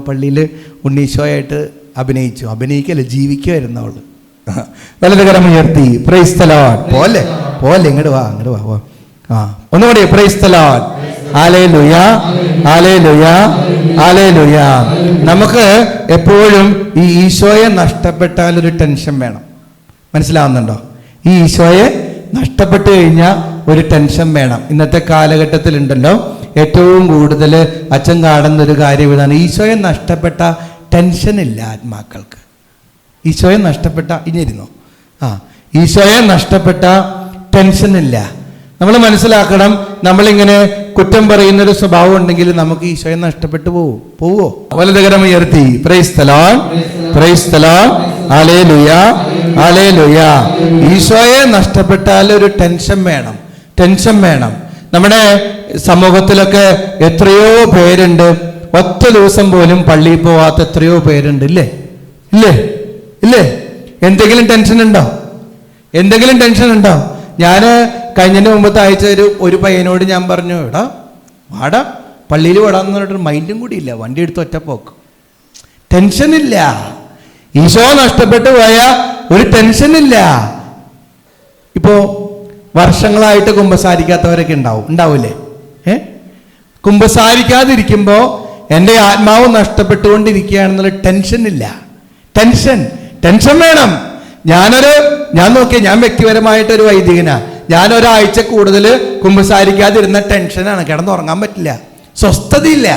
പള്ളിയിൽ ഉണ്ണീശോയായിട്ട് അഭിനയിക്കല്ലേ, ജീവിക്കുമായിരുന്നു അവള്. വലതുകരം ഉയർത്തി പ്രൈസ് ദി ലോർഡ്. പോലെ ഇങ്ങട് വാ. ഒന്നുകൂടി price the Lord. Hallelujah, hallelujah, hallelujah. നമുക്ക് എപ്പോഴും ഈ ഈശോയെ നഷ്ടപ്പെട്ടാൽ ഒരു ടെൻഷൻ വേണം. മനസ്സിലാവുന്നുണ്ടോ? ഈ ഈശോയെ നഷ്ടപ്പെട്ടു കഴിഞ്ഞാൽ ഒരു ടെൻഷൻ വേണം. ഇന്നത്തെ കാലഘട്ടത്തിലുണ്ടല്ലോ ഏറ്റവും കൂടുതൽ അച്ഛൻ കാണുന്ന ഒരു കാര്യം ഇതാണ്. ഈശോയെ നഷ്ടപ്പെട്ട ടെൻഷനില്ല ആത്മാക്കൾക്ക്. ഈശോയെ നഷ്ടപ്പെട്ട ഇനിയിരുന്നോ ഈശോയെ നഷ്ടപ്പെട്ട ടെൻഷനില്ല. നമ്മൾ മനസ്സിലാക്കണം, നമ്മളിങ്ങനെ കുറ്റം പറയുന്നൊരു സ്വഭാവം ഉണ്ടെങ്കിൽ നമുക്ക് ഈശോയെ നഷ്ടപ്പെട്ടു പോവോ? വലതുകരം ഉയർത്തി praise the Lord, praise the Lord, hallelujah, hallelujah. ഈശോയെ നഷ്ടപ്പെട്ടാൽ ഒരു ടെൻഷൻ വേണം. നമ്മുടെ സമൂഹത്തിലൊക്കെ എത്രയോ പേരുണ്ട് ഒറ്റ ദിവസം പോലും പള്ളിയിൽ പോവാത്ത എത്രയോ പേരുണ്ട്. ഇല്ലേ? എന്തെങ്കിലും ടെൻഷൻ ഉണ്ടോ? ഞാൻ കഴിഞ്ഞതിന് മുമ്പത്തെ ആഴ്ച ഒരു പയ്യനോട് ഞാൻ പറഞ്ഞു, വാടാ പള്ളിയിൽ വിടാന്ന് പറഞ്ഞിട്ട് മൈൻഡും കൂടി ഇല്ല, വണ്ടി എടുത്ത് ഒറ്റപ്പോക്ക്. ടെൻഷനില്ല. ഈശോ നഷ്ടപ്പെട്ടു പോയ ഒരു ടെൻഷനില്ല. ഇപ്പോ വർഷങ്ങളായിട്ട് കുമ്പസാരിക്കാത്തവരൊക്കെ ഉണ്ടാവില്ലേ? കുമ്പസാരിക്കാതിരിക്കുമ്പോൾ എൻ്റെ ആത്മാവ് നഷ്ടപ്പെട്ടുകൊണ്ടിരിക്കുകയാണെന്നുള്ള ടെൻഷനില്ല. ടെൻഷൻ വേണം. ഞാൻ വ്യക്തിപരമായിട്ടൊരു വൈദികനാ. ഞാൻ ഒരാഴ്ച കൂടുതൽ കുമ്പസാരിക്കാതിരുന്ന ടെൻഷനാണ്. കിടന്നുറങ്ങാൻ പറ്റില്ല, സ്വസ്ഥതയില്ല.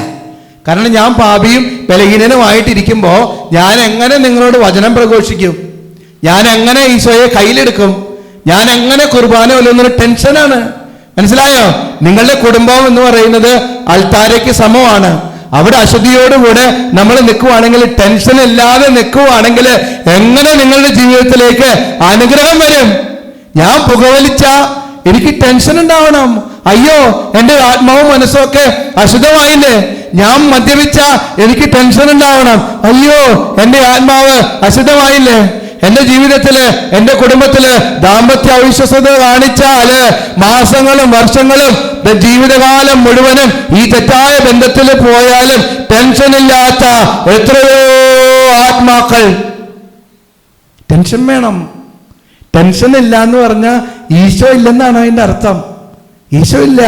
കാരണം ഞാൻ പാപിയും ബലഹീനനുമായിട്ടിരിക്കുമ്പോൾ ഞാൻ എങ്ങനെ നിങ്ങളോട് വചനം പ്രഘോഷിക്കും? ഞാൻ എങ്ങനെ ഈശോയെ കയ്യിലെടുക്കും? ഞാൻ എങ്ങനെ കുർബാന വല്ലുന്നൊരു ടെൻഷനാണ്. മനസ്സിലായോ? നിങ്ങളുടെ കുടുംബം എന്ന് പറയുന്നത് അൾത്താരയ്ക്ക് സമമാണ്. അവിടെ അശുദ്ധിയോടുകൂടെ നമ്മൾ നിൽക്കുവാണെങ്കിൽ, ടെൻഷൻ ഇല്ലാതെ നിൽക്കുവാണെങ്കിൽ എങ്ങനെ നിങ്ങളുടെ ജീവിതത്തിലേക്ക് അനുഗ്രഹം വരും? ഞാൻ പുകവലിച്ച എനിക്ക് ടെൻഷൻ ഉണ്ടാവണം. അയ്യോ, എൻ്റെ ആത്മാവും മനസ്സും ഒക്കെ അശുദ്ധമായില്ലേ. ഞാൻ മദ്യപിച്ച എനിക്ക് ടെൻഷൻ ഉണ്ടാവണം. അയ്യോ, എൻ്റെ ആത്മാവ് അശുദ്ധമായില്ലേ. എൻ്റെ ജീവിതത്തില്, എൻ്റെ കുടുംബത്തില് ദാമ്പത്യ അവിശ്വസത കാണിച്ചാല് മാസങ്ങളും വർഷങ്ങളും ജീവിതകാലം മുഴുവനും ഈ തെറ്റായ ബന്ധത്തിൽ പോയാലും ടെൻഷനില്ലാത്ത എത്രയോ ആത്മാക്കൾ. ടെൻഷൻ വേണം. ടെൻഷൻ ഇല്ല എന്ന് പറഞ്ഞാൽ ഈശോ ഇല്ലെന്നാണ് അതിൻ്റെ അർത്ഥം. ഈശോ ഇല്ല.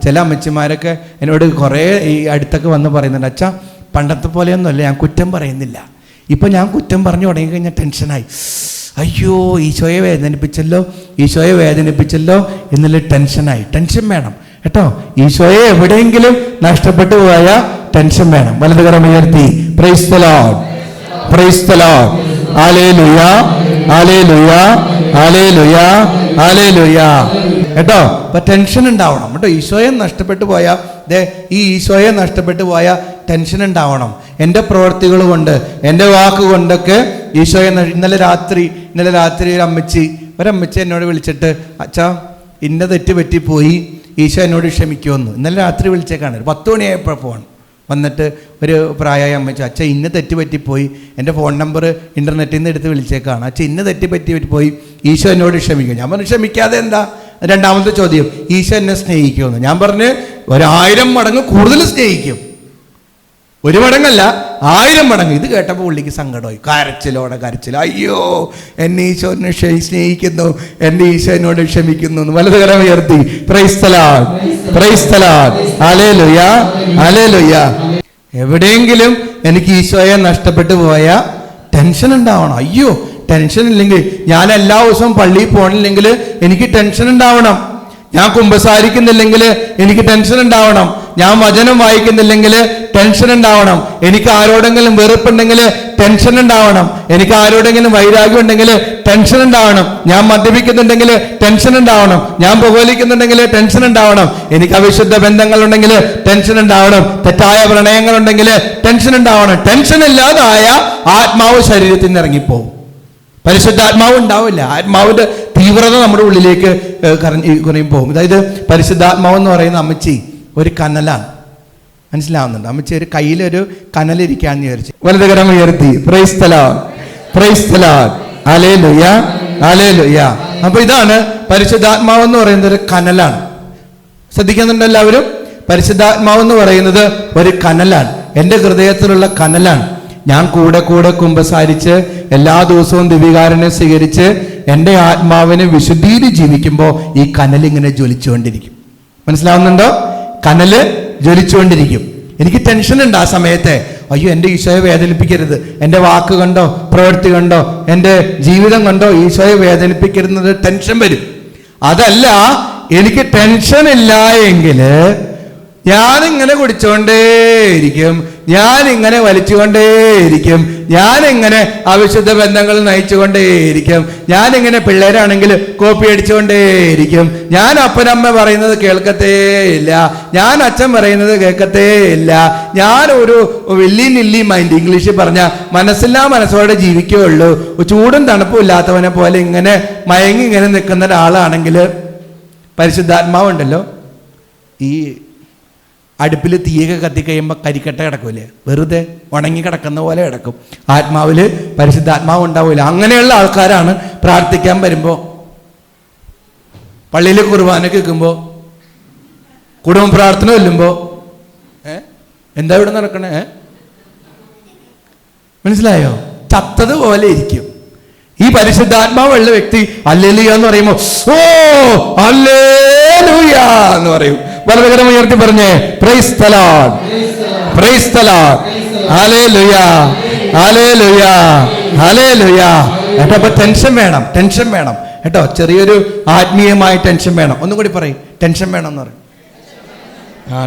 ചില അമ്മച്ചിമാരൊക്കെ എന്നോട് കുറേ ഈ അടുത്തൊക്കെ വന്ന് പറയുന്നുണ്ട്, അച്ഛാ പണ്ടത്തെ പോലെയൊന്നുമല്ല, ഞാൻ കുറ്റം പറയുന്നില്ല. ഇപ്പം ഞാൻ കുറ്റം പറഞ്ഞു തുടങ്ങിക്കഴിഞ്ഞാൽ ടെൻഷനായി. അയ്യോ, ഈശോയെ വേദനിപ്പിച്ചല്ലോ എന്നുള്ള ടെൻഷനായി. ടെൻഷൻ വേണം കേട്ടോ. ഈശോയെ എവിടെയെങ്കിലും നഷ്ടപ്പെട്ടു പോയ ടെൻഷൻ വേണം. വലതുകരം ഉയർത്തി praise the Lord, praise the Lord, hallelujah, hallelujah, hallelujah, hallelujah കേട്ടോ. അപ്പൊ ടെൻഷൻ ഉണ്ടാവണം കേട്ടോ. ഈശോയെ നഷ്ടപ്പെട്ടു പോയ ഈശോയെ നഷ്ടപ്പെട്ടു പോയ ടെൻഷൻ ഉണ്ടാവണം. എൻ്റെ പ്രവൃത്തികൾ കൊണ്ട്, എൻ്റെ വാക്കുകൊണ്ടൊക്കെ ഈശോയെ ഇന്നലെ രാത്രി ഒരമ്മച്ചി എന്നോട് വിളിച്ചിട്ട്, അച്ഛാ ഇന്ന തെറ്റ് പറ്റിപ്പോയി, ഈശോ എന്നോട് ക്ഷമിക്കുമെന്ന്. ഇന്നലെ രാത്രി വിളിച്ചേക്കാണ്. 10 മണിയായപ്പോൾ ഫോൺ വന്നിട്ട് ഒരു പ്രായമായ അമ്മച്ചി, അച്ഛാ ഇന്ന തെറ്റ് പറ്റിപ്പോയി, എൻ്റെ ഫോൺ നമ്പർ ഇൻ്റർനെറ്റിൽ നിന്ന് എടുത്ത് വിളിച്ചേക്കാണ്. അച്ഛാ ഇന്ന തെറ്റ് പറ്റിപ്പോയി, ഈശോ എന്നോട് ക്ഷമിക്കും. ഞാൻ പറഞ്ഞു, ക്ഷമിക്കാതെ എന്താ? രണ്ടാമത്തെ ചോദ്യം, ഈശോ എന്നെ സ്നേഹിക്കുമെന്ന്. ഞാൻ പറഞ്ഞു, 1000 മടങ്ങ് കൂടുതൽ സ്നേഹിക്കും. 1 മടങ്ങല്ല, 1000 മടങ്ങ്. ഇത് കേട്ടപ്പോൾ പുള്ളിക്ക് സങ്കടമായി. കരച്ചിൽ. അയ്യോ, എന്നെ ഈശോ സ്നേഹിക്കുന്നു, എൻ്റെ ഈശോ എന്നോട് ക്ഷമിക്കുന്നു. വലതുകരം ഉയർത്തി praise the Lord, praise the Lord, hallelujah, hallelujah. എവിടെയെങ്കിലും എനിക്ക് ഈശോയെ നഷ്ടപ്പെട്ടു പോയ ടെൻഷൻ ഉണ്ടാവണം. അയ്യോ, ടെൻഷൻ ഇല്ലെങ്കിൽ, ഞാൻ എല്ലാ ദിവസവും പള്ളിയിൽ പോകണില്ലെങ്കിൽ എനിക്ക് ടെൻഷൻ ഉണ്ടാവണം. ഞാൻ കുമ്പസാരിക്കുന്നില്ലെങ്കിൽ എനിക്ക് ടെൻഷൻ ഉണ്ടാവണം. ഞാൻ വചനം വായിക്കുന്നില്ലെങ്കിൽ ടെൻഷൻ ഉണ്ടാവണം. എനിക്ക് ആരോടെങ്കിലും വെറുപ്പുണ്ടെങ്കിൽ ടെൻഷൻ ഉണ്ടാവണം. എനിക്ക് ആരോടെങ്കിലും വൈരാഗ്യം ഉണ്ടെങ്കിൽ ടെൻഷൻ ഉണ്ടാവണം. ഞാൻ മദ്യപിക്കുന്നുണ്ടെങ്കിൽ ടെൻഷൻ ഉണ്ടാവണം. ഞാൻ പുകവലിക്കുന്നുണ്ടെങ്കിൽ ടെൻഷൻ ഉണ്ടാവണം. എനിക്ക് അവിശുദ്ധ ബന്ധങ്ങളുണ്ടെങ്കിൽ ടെൻഷൻ ഉണ്ടാവണം. തെറ്റായ പ്രണയങ്ങളുണ്ടെങ്കിൽ ടെൻഷൻ ഉണ്ടാവണം. ടെൻഷൻ ഇല്ലാതായ ആത്മാവ് ശരീരത്തിൽ നിന്ന് ഇറങ്ങിപ്പോവും. പരിശുദ്ധാത്മാവ് ഉണ്ടാവില്ല. ആത്മാവിന്റെ തീ തീവ്രത നമ്മുടെ ഉള്ളിലേക്ക് കുറയും പോകും. അതായത് പരിശുദ്ധാത്മാവ് എന്ന് പറയുന്ന അമ്മച്ചി ഒരു കനലാണ്. മനസ്സിലാവുന്നുണ്ട്? അമ്മച്ചി ഒരു കയ്യിലൊരു കനലിരിക്കാന്ന് വിചാരിച്ചു. വലതുകരം ഉയർത്തി praise the Lord, praise the Lord, hallelujah, hallelujah. അപ്പൊ ഇതാണ് പരിശുദ്ധാത്മാവ് എന്ന് പറയുന്നത്, ഒരു കനലാണ്. ശ്രദ്ധിക്കുന്നുണ്ട് എല്ലാവരും? പരിശുദ്ധാത്മാവ് എന്ന് പറയുന്നത് ഒരു കനലാണ്, എൻ്റെ ഹൃദയത്തിലുള്ള കനലാണ്. ഞാൻ കൂടെ കൂടെ കുമ്പസാരിച്ച് എല്ലാ ദിവസവും ദിവ്യകാരുണ്യം സ്വീകരിച്ച് എൻ്റെ ആത്മാവിനെ വിശുദ്ധിയിൽ ജീവിക്കുമ്പോൾ ഈ കനലിങ്ങനെ ജ്വലിച്ചുകൊണ്ടിരിക്കും. മനസ്സിലാവുന്നുണ്ടോ? കനല് ജ്വലിച്ചുകൊണ്ടിരിക്കും. എനിക്ക് ടെൻഷൻ ഉണ്ട് ആ സമയത്ത്. അയ്യോ, എൻ്റെ ഈശോയെ വേദനിപ്പിക്കരുത്, എൻ്റെ വാക്ക് കണ്ടോ, പ്രവൃത്തി കണ്ടോ, എൻ്റെ ജീവിതം കണ്ടോ ഈശോയെ വേദനിപ്പിക്കരുന്നത് ടെൻഷൻ വരും. അതല്ല, എനിക്ക് ടെൻഷൻ ഇല്ല എങ്കിൽ ഞാനിങ്ങനെ കുടിച്ചുകൊണ്ടേയിരിക്കും, ഞാനിങ്ങനെ വലിച്ചുകൊണ്ടേയിരിക്കും, ഞാനിങ്ങനെ അവിശുദ്ധ ബന്ധങ്ങൾ നയിച്ചുകൊണ്ടേയിരിക്കും, ഞാനിങ്ങനെ പിള്ളേരാണെങ്കിൽ കോപ്പി അടിച്ചുകൊണ്ടേയിരിക്കും, ഞാൻ അപ്പനമ്മ പറയുന്നത് കേൾക്കത്തേ ഇല്ല, ഞാൻ അച്ഛൻ പറയുന്നത് കേൾക്കത്തേ ഇല്ല, ഞാൻ ഒരു വെല്ലി നില്ലി മൈൻഡ്, ഇംഗ്ലീഷിൽ പറഞ്ഞ മനസ്സില്ലാ മനസ്സോടെ ജീവിക്കുകയുള്ളൂ, ചൂടും തണുപ്പും ഇല്ലാത്തവനെ പോലെ ഇങ്ങനെ മയങ്ങി ഇങ്ങനെ നിൽക്കുന്ന ഒരാളാണെങ്കിൽ പരിശുദ്ധാത്മാവുണ്ടല്ലോ, ഈ അടുപ്പിൽ തീയൊക്കെ കത്തിക്കഴിയുമ്പോൾ കരിക്കട്ട കിടക്കൂലേ, വെറുതെ ഉണങ്ങി കിടക്കുന്ന പോലെ കിടക്കും. ആത്മാവിൽ പരിശുദ്ധാത്മാവ് ഉണ്ടാവില്ല. അങ്ങനെയുള്ള ആൾക്കാരാണ് പ്രാർത്ഥിക്കാൻ വരുമ്പോൾ, പള്ളിയിൽ കുർബാന കേൾക്കുമ്പോൾ, കുടുംബ പ്രാർത്ഥന ചെല്ലുമ്പോൾ എന്താ ഇവിടെ നടക്കണേ? മനസ്സിലായോ? ചത്തതുപോലെ ഇരിക്കും. ഈ പരിശുദ്ധാത്മാവുള്ള വ്യക്തി ഹല്ലേലൂയ എന്ന് പറയുമ്പോൾ ഓ ഹല്ലേലൂയ എന്ന് പറയും. വലതുകരം ഉയർത്തി പറഞ്ഞേ price the Lord, praise the Lord, hallelujah, hallelujah, hallelujah. കേട്ടോ? അപ്പൊ ടെൻഷൻ വേണം, ടെൻഷൻ വേണം കേട്ടോ. ചെറിയൊരു ആത്മീയമായ ടെൻഷൻ വേണം. ഒന്നും കൂടി പറയും, ടെൻഷൻ വേണം എന്ന് പറയും.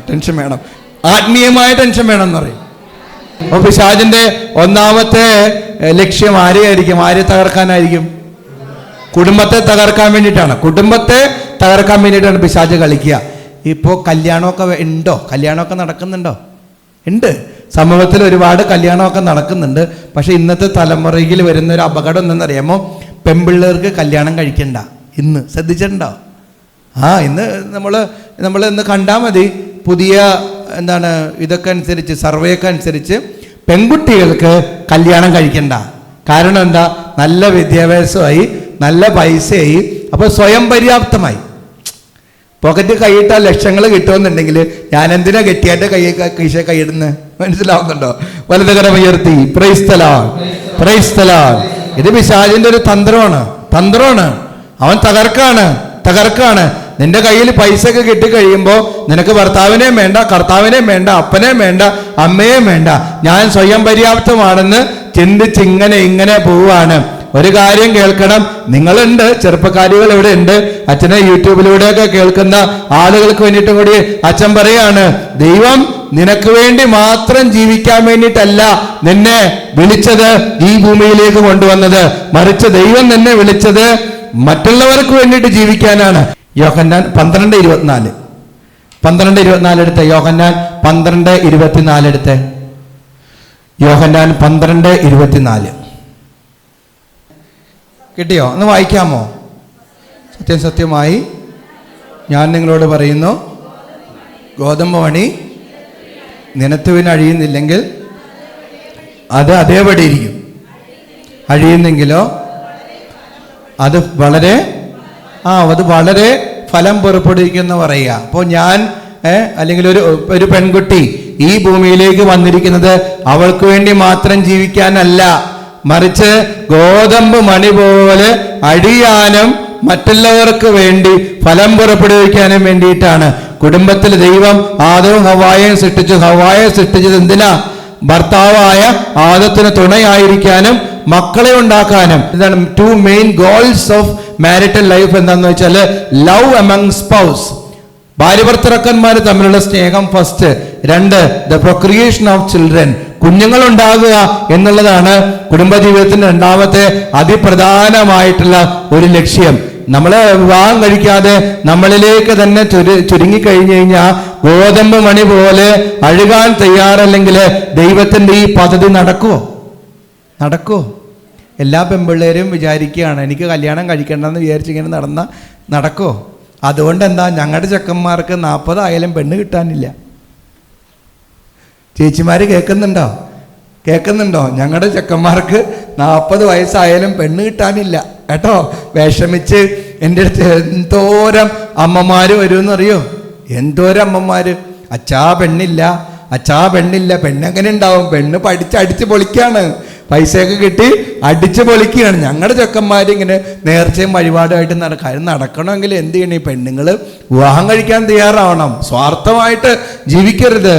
ടെൻഷൻ വേണം, ആത്മീയമായ ടെൻഷൻ വേണം എന്ന് പറയും. അപ്പൊ പിശാചിന്റെ ഒന്നാമത്തെ ലക്ഷ്യം ആരെയായിരിക്കും? ആരെ തകർക്കാനായിരിക്കും? കുടുംബത്തെ തകർക്കാൻ വേണ്ടിയിട്ടാണ്. കുടുംബത്തെ തകർക്കാൻ വേണ്ടിയിട്ടാണ് പിശാച് കളിക്കുക. ഇപ്പോൾ കല്യാണമൊക്കെ ഉണ്ടോ? കല്യാണമൊക്കെ നടക്കുന്നുണ്ടോ? ഉണ്ട്. സമൂഹത്തിൽ ഒരുപാട് കല്യാണമൊക്കെ നടക്കുന്നുണ്ട്. പക്ഷെ ഇന്നത്തെ തലമുറയിൽ വരുന്ന ഒരു അപകടം എന്തെന്നറിയാമോ? പെൺപിള്ളേർക്ക് കല്യാണം കഴിക്കണ്ട. ഇന്ന് ശ്രദ്ധിച്ചിട്ടുണ്ടോ? ഇന്ന് നമ്മൾ ഇന്ന് കണ്ടാൽ മതി. പുതിയ എന്താണ് ഇതൊക്കെ അനുസരിച്ച്, സർവേയൊക്കെ അനുസരിച്ച് പെൺകുട്ടികൾക്ക് കല്യാണം കഴിക്കണ്ട. കാരണം എന്താ? നല്ല വിദ്യാഭ്യാസമായി, നല്ല പൈസയായി, അപ്പോൾ സ്വയം പര്യാപ്തമായി. പോക്കറ്റ് കൈയിട്ടാൽ ലക്ഷങ്ങൾ കിട്ടുമെന്നുണ്ടെങ്കിൽ ഞാൻ എന്തിനാ കെട്ടിയാൻ്റെ കീശ കൈയിടുന്നത്? മനസ്സിലാവുന്നുണ്ടോ? വലതുകരം ഉയർത്തി praise the Lord, praise the Lord. ഇത് പിശാചിന്റെ ഒരു തന്ത്രമാണ്. അവൻ തകർക്കാണ്. നിന്റെ കയ്യിൽ പൈസ ഒക്കെ കിട്ടിക്കഴിയുമ്പോൾ നിനക്ക് ഭർത്താവിനെയും വേണ്ട, കർത്താവിനെയും വേണ്ട, അപ്പനെയും വേണ്ട, അമ്മയെയും വേണ്ട, ഞാൻ സ്വയം പര്യാപ്തമാണെന്ന് ചിന്തിച്ച് ഇങ്ങനെ പോവാണ്. ഒരു കാര്യം കേൾക്കണം, നിങ്ങളുണ്ട്, ചെറുപ്പക്കാരികൾ ഇവിടെ ഉണ്ട്, അച്ഛനെ യൂട്യൂബിലൂടെയൊക്കെ കേൾക്കുന്ന ആളുകൾക്ക് വേണ്ടിയിട്ടും കൂടി അച്ഛൻ പറയാണ്, ദൈവം നിനക്ക് വേണ്ടി മാത്രം ജീവിക്കാൻ വേണ്ടിയിട്ടല്ല നിന്നെ വിളിച്ചത്, ഈ ഭൂമിയിലേക്ക് കൊണ്ടുവന്നത്. മറിച്ച് ദൈവം നിന്നെ വിളിച്ചത് മറ്റുള്ളവർക്ക് വേണ്ടിയിട്ട് ജീവിക്കാനാണ്. യോഹന്നാൻ 12:24 എടുത്ത്, യോഹന്നാൻ 12:24 എടുത്ത്, യോഹന്നാൻ 12:24 കിട്ടിയോ? ഒന്ന് വായിക്കാമോ? സത്യമായി ഞാൻ നിങ്ങളോട് പറയുന്നു, ഗോതമ്പ് മണി നിലത്തുവിന് അഴിയുന്നില്ലെങ്കിൽ അത് അതേപടി ഇരിക്കും, അഴിയുന്നെങ്കിലോ അത് വളരെ ഫലം പുറപ്പെടുവിക്കുന്ന പറയുക. അപ്പോൾ ഞാൻ അല്ലെങ്കിൽ ഒരു പെൺകുട്ടി ഈ ഭൂമിയിലേക്ക് വന്നിരിക്കുന്നത് അവൾക്ക് വേണ്ടി മാത്രം ജീവിക്കാനല്ല, മറിച്ച് ഗോതമ്പ് മണി പോലെ അഴിയാനും മറ്റുള്ളവർക്ക് വേണ്ടി ഫലം പുറപ്പെടുവിക്കാനും വേണ്ടിയിട്ടാണ്. കുടുംബത്തിൽ ദൈവം ആദവും ഹവ്വായെയും സൃഷ്ടിച്ചു. ഹവ്വായെ സൃഷ്ടിച്ചത് എന്തിനാ? ഭർത്താവായ ആദത്തിന് തുണയായിരിക്കാനും മക്കളെ ഉണ്ടാക്കാനും. ഇതാണ് 2 main goals of marital life. എന്താണെന്ന് വെച്ചാൽ ലവ് അമംഗ് സ്പൗസ്, ഭാര്യഭർത്തൃക്കന്മാർ തമ്മിലുള്ള സ്നേഹം first. 2 the procreation of children, കുഞ്ഞുങ്ങൾ ഉണ്ടാകുക എന്നുള്ളതാണ് കുടുംബജീവിതത്തിന്റെ രണ്ടാമത്തെ അതിപ്രധാനമായിട്ടുള്ള ഒരു ലക്ഷ്യം. നമ്മള് വിവാഹം കഴിക്കാതെ നമ്മളിലേക്ക് തന്നെ ചുരുങ്ങിക്കഴിഞ്ഞു കഴിഞ്ഞാൽ ഗോതമ്പ് മണി പോലെ അഴുകാൻ തയ്യാറല്ലെങ്കിൽ ദൈവത്തിന്റെ ഈ പദ്ധതി നടക്കുമോ? എല്ലാ പെൺപിള്ളേരും വിചാരിക്കുകയാണ് എനിക്ക് കല്യാണം കഴിക്കണ്ടെന്ന് വിചാരിച്ചിങ്ങനെ നടക്കോ? അതുകൊണ്ട് എന്താ, ഞങ്ങളുടെ ചെക്കന്മാർക്ക് 40 ആയാലും പെണ്ണ് കിട്ടാനില്ല. ചേച്ചിമാർ കേൾക്കുന്നുണ്ടോ? ഞങ്ങളുടെ ചെക്കന്മാർക്ക് 40 വയസ്സായാലും പെണ്ണ് കിട്ടാനില്ല കേട്ടോ. വിഷമിച്ച് എൻ്റെ അടുത്ത് എന്തോരം അമ്മമാർ വരുമെന്നറിയോ? എന്തോരം അമ്മമാർ, അച്ഛാ പെണ്ണില്ല. പെണ്ണെങ്ങനെ ഉണ്ടാവും? പെണ്ണ് അടിച്ച് പൊളിക്കാണ്, പൈസയൊക്കെ കിട്ടി അടിച്ച് പൊളിക്കുകയാണ്. ഞങ്ങളുടെ ചെക്കന്മാരിങ്ങനെ നേർച്ചയും വഴിപാടുമായിട്ട് നടക്കണമെങ്കിൽ എന്ത് ചെയ്യണം? ഈ പെണ്ണുങ്ങൾ വിവാഹം കഴിക്കാൻ തയ്യാറാവണം. സ്വാർത്ഥമായിട്ട് ജീവിക്കരുത്.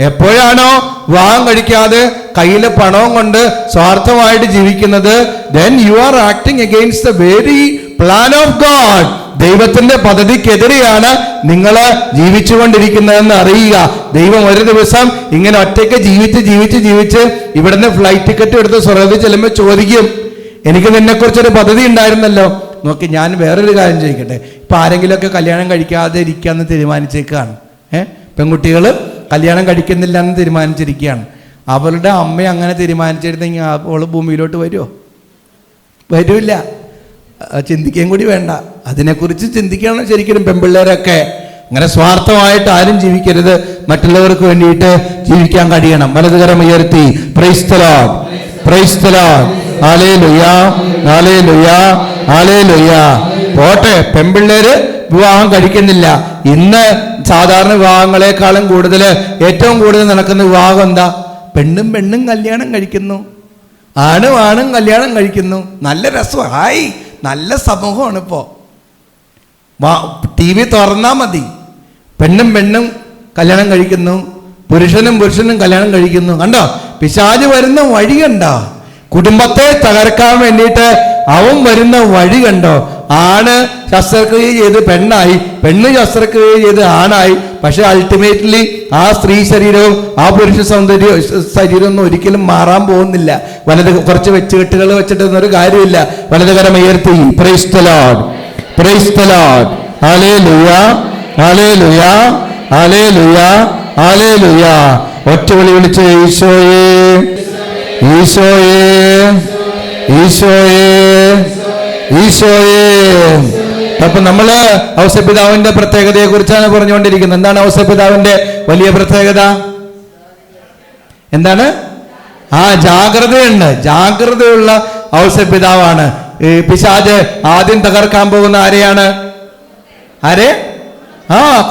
എപ്പോഴാണോ വിവാഹം കഴിക്കാതെ കയ്യിലെ പണവും കൊണ്ട് സ്വാർത്ഥമായിട്ട് ജീവിക്കുന്നത്, then you are acting against the very plan of God. ദൈവത്തിന്റെ പദ്ധതിക്കെതിരെയാണ് നിങ്ങൾ ജീവിച്ചുകൊണ്ടിരിക്കുന്നതെന്ന് അറിയുക. ദൈവം ഒരു ദിവസം ഇങ്ങനെ ഒറ്റയ്ക്ക് ജീവിച്ച് ഇവിടുന്ന് ഫ്ലൈറ്റ് ടിക്കറ്റ് എടുത്ത് സ്വർഗ്ഗത്തിൽ ചെല്ലുമ്പോൾ ചോദിക്കും, എനിക്ക് നിന്നെക്കുറിച്ചൊരു പദ്ധതി ഉണ്ടായിരുന്നല്ലോ. നോക്കി, ഞാൻ വേറൊരു കാര്യം ചോദിക്കട്ടെ. ഇപ്പം ആരെങ്കിലുമൊക്കെ കല്യാണം കഴിക്കാതെ ഇരിക്കാമെന്ന് തീരുമാനിച്ചേക്കാണ്. പെൺകുട്ടികൾ കല്യാണം കഴിക്കുന്നില്ല എന്ന് തീരുമാനിച്ചിരിക്കുകയാണ്. അവളുടെ അമ്മ അങ്ങനെ തീരുമാനിച്ചിരുന്നെങ്കിൽ അവൾ ഭൂമിയിലോട്ട് വരില്ല. ചിന്തിക്കുകയും കൂടി വേണ്ട. അതിനെക്കുറിച്ച് ചിന്തിക്കണം ശരിക്കും. പെൺപിള്ളേരൊക്കെ അങ്ങനെ സ്വാർത്ഥമായിട്ട് ആരും ജീവിക്കരുത്. മറ്റുള്ളവർക്ക് വേണ്ടിയിട്ട് ജീവിക്കാൻ കഴിയണം. വലതുകരം ഉയർത്തി praise the Lord, praise the Lord, hallelujah, hallelujah, hallelujah. പോട്ടെ, പെൺപിള്ളേര് വിവാഹം കഴിക്കുന്നില്ല. ഇന്ന് സാധാരണ വിവാഹങ്ങളെക്കാളും ഏറ്റവും കൂടുതൽ നടക്കുന്ന വിവാഹം എന്താ? പെണ്ണും കല്യാണം കഴിക്കുന്നു, ആണും കല്യാണം കഴിക്കുന്നു. നല്ല രസമായി, നല്ല സമൂഹമാണ് ഇപ്പോൾ. TV തുറന്നാൽ മതി, പെണ്ണും കല്യാണം കഴിക്കുന്നു, പുരുഷനും കല്യാണം കഴിക്കുന്നു. കണ്ടോ പിശാച് വരുന്ന വഴി കണ്ടോ? കുടുംബത്തെ തകർക്കാൻ വേണ്ടിയിട്ട് അവൻ വരുന്ന വഴി കണ്ടോ? ആണ് ശസ്ത്രക്രിയ ചെയ്ത് പെണ്ണായി, പെണ്ണ് ശസ്ത്രക്രിയ ചെയ്ത് ആണായി. പക്ഷെ അൾട്ടിമേറ്റ്ലി ആ സ്ത്രീ ശരീരവും ആ പുരുഷ ശരീരമൊന്നും ഒരിക്കലും മാറാൻ പോകുന്നില്ല. കുറച്ച് വെച്ചുകെട്ടുകൾ വെച്ചിട്ടൊന്നും ഒരു കാര്യമില്ല. വലതുകരം ഉയർത്തി praise the Lord, praise the Lord, hallelujah, hallelujah, hallelujah, hallelujah. ഒറ്റ വിളി വിളിച്ച് ഈശോയേ, ഈശോയേ, ഈശോയേ, ഈശോയേ. അപ്പൊ നമ്മള് ഔസേപ്പിതാവിന്റെ പ്രത്യേകതയെ കുറിച്ചാണ് പറഞ്ഞുകൊണ്ടിരിക്കുന്നത്. എന്താണ് ഔസേപ്പിതാവിന്റെ വലിയ പ്രത്യേകത? എന്താണ്? ജാഗ്രതയുണ്ട്. ജാഗ്രതയുള്ള ഔസേപ്പിതാവാണ്. പിശാച് ആദ്യം തകർക്കാൻ പോകുന്ന ആരെയാണ്?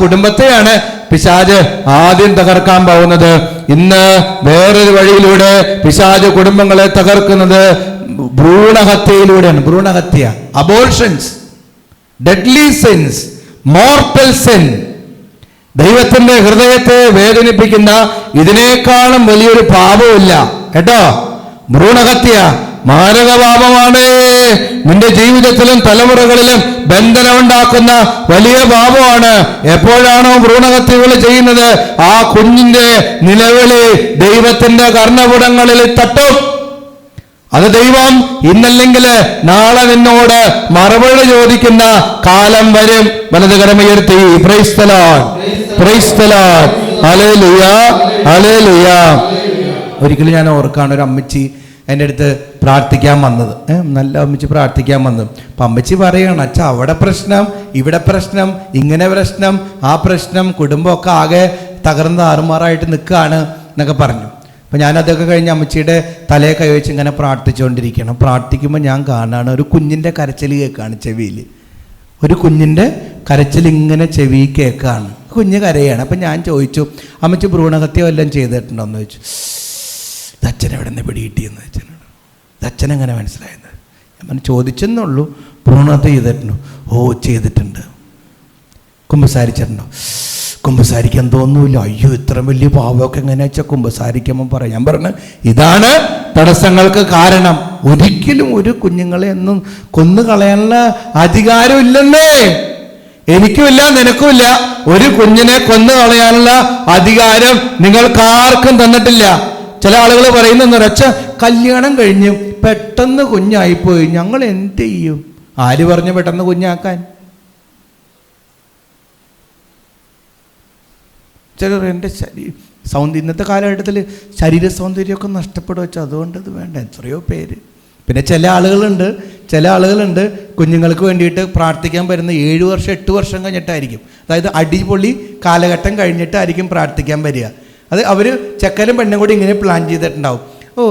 കുടുംബത്തെയാണ് പിശാച് ആദ്യം തകർക്കാൻ പോകുന്നത്. ഇന്ന് വേറൊരു വഴിയിലൂടെ പിശാച് കുടുംബങ്ങളെ തകർക്കുന്നത് ഭ്രൂണഹത്യയിലൂടെയാണ്. ഭ്രൂണഹത്യ, abortions, deadly sins, mortal sin. ദൈവത്തിന്റെ ഹൃദയത്തെ വേദനിപ്പിക്കുന്ന ഇതിനേക്കാളും വലിയൊരു പാപമില്ല കേട്ടോ. ഭ്രൂണഹത്യ മാരകപാപമാണ്. നിന്റെ ജീവിതത്തിലും തലമുറകളിലും ബന്ധനമുണ്ടാക്കുന്ന വലിയ പാപമാണ്. എപ്പോഴാണോ ഭ്രൂണഹത്യകൾ ചെയ്യുന്നത്, ആ കുഞ്ഞിന്റെ നിലവിളി ദൈവത്തിന്റെ കർണപുടങ്ങളിൽ തട്ടും. അത് ദൈവം ഇന്നല്ലെങ്കിൽ നാളെ നിന്നോട് മറുപടി ചോദിക്കുന്ന കാലം വരും. വലതുകരമുയർത്തി praise the Lord, praise the Lord, hallelujah, hallelujah. ഒരിക്കലും ഞാൻ ഓർക്കാണ്, ഒരു അമ്മച്ചി എൻ്റെ അടുത്ത് പ്രാർത്ഥിക്കാൻ വന്നത്. നല്ല അമ്മച്ചി പ്രാർത്ഥിക്കാൻ വന്നത്. അപ്പം അമ്മച്ചി പറയുകയാണ്, അച്ഛാ അവിടെ പ്രശ്നം, ഇവിടെ പ്രശ്നം, ഇങ്ങനെ പ്രശ്നം, ആ പ്രശ്നം, കുടുംബമൊക്കെ ആകെ തകർന്ന് ആറുമാറായിട്ട് നിൽക്കുകയാണ് എന്നൊക്കെ പറഞ്ഞു. അപ്പം ഞാനതൊക്കെ കഴിഞ്ഞ് അമ്മച്ചിയുടെ തലയെ കൈവച്ച് ഇങ്ങനെ പ്രാർത്ഥിച്ചുകൊണ്ടിരിക്കണം. പ്രാർത്ഥിക്കുമ്പോൾ ഞാൻ കാണാണ് ഒരു കുഞ്ഞിൻ്റെ കരച്ചിൽ കേൾക്കുകയാണ് ചെവിയിൽ. ഒരു കുഞ്ഞിൻ്റെ കരച്ചിൽ ഇങ്ങനെ ചെവി കേൾക്കുകയാണ്. കുഞ്ഞ് കരയാണ്. അപ്പം ഞാൻ ചോദിച്ചു, അമ്മച്ചി ഭ്രൂണഹത്യ വല്ലതും ചെയ്തിട്ടുണ്ടോ എന്ന് ചോദിച്ചു. അച്ഛൻ എവിടെ നിന്ന് പിടികിട്ടിയെന്ന് അച്ഛനോട്. അച്ഛനെങ്ങനെ മനസ്സിലായത്? ഞാൻ ചോദിച്ചെന്നുള്ളൂ. ഭ്രൂണഹത്യ ചെയ്തിട്ടുണ്ടോ? ഓ ചെയ്തിട്ടുണ്ട്. കുമ്പസാരിച്ചിട്ടുണ്ടോ? കുമ്പസാരിക്കാൻ തോന്നൂല്ല. അയ്യോ ഇത്ര വലിയ പാവമൊക്കെ എങ്ങനെയാ വെച്ചാൽ കുമ്പസാരിക്കുമ്പോൾ പറയാം. ഞാൻ പറഞ്ഞു, ഇതാണ് തടസ്സങ്ങൾക്ക് കാരണം. ഒരിക്കലും ഒരു കുഞ്ഞുങ്ങളെ ഒന്നും കൊന്നു കളയാനുള്ള അധികാരമില്ലെന്നേ. എനിക്കുമില്ല, നിനക്കുമില്ല. ഒരു കുഞ്ഞിനെ കൊന്നു കളയാനുള്ള അധികാരം നിങ്ങൾക്കാർക്കും തന്നിട്ടില്ല. ചില ആളുകൾ പറയുന്ന ഒരച്ച കല്യാണം കഴിഞ്ഞ് പെട്ടെന്ന് കുഞ്ഞായിപ്പോയി, ഞങ്ങൾ എന്ത് ചെയ്യും? ആര് പറഞ്ഞു പെട്ടെന്ന് കുഞ്ഞാക്കാൻ? ചിലർ എൻ്റെ ഇന്നത്തെ കാലഘട്ടത്തിൽ ശരീര സൗന്ദര്യമൊക്കെ നഷ്ടപ്പെടുക വെച്ചാൽ അതുകൊണ്ട് അത് വേണ്ട. എത്രയോ പേര് പിന്നെ ചില ആളുകളുണ്ട് കുഞ്ഞുങ്ങൾക്ക് വേണ്ടിയിട്ട് പ്രാർത്ഥിക്കാൻ വരുന്ന 7 വർഷം 8 വർഷം കഴിഞ്ഞിട്ടായിരിക്കും. അതായത് അടിപൊളി കാലഘട്ടം കഴിഞ്ഞിട്ടായിരിക്കും പ്രാർത്ഥിക്കാൻ വരിക. അത് അവർ ചെക്കനും പെണ്ണും കൂടി ഇങ്ങനെ പ്ലാൻ ചെയ്തിട്ടുണ്ടാവും. ഓ,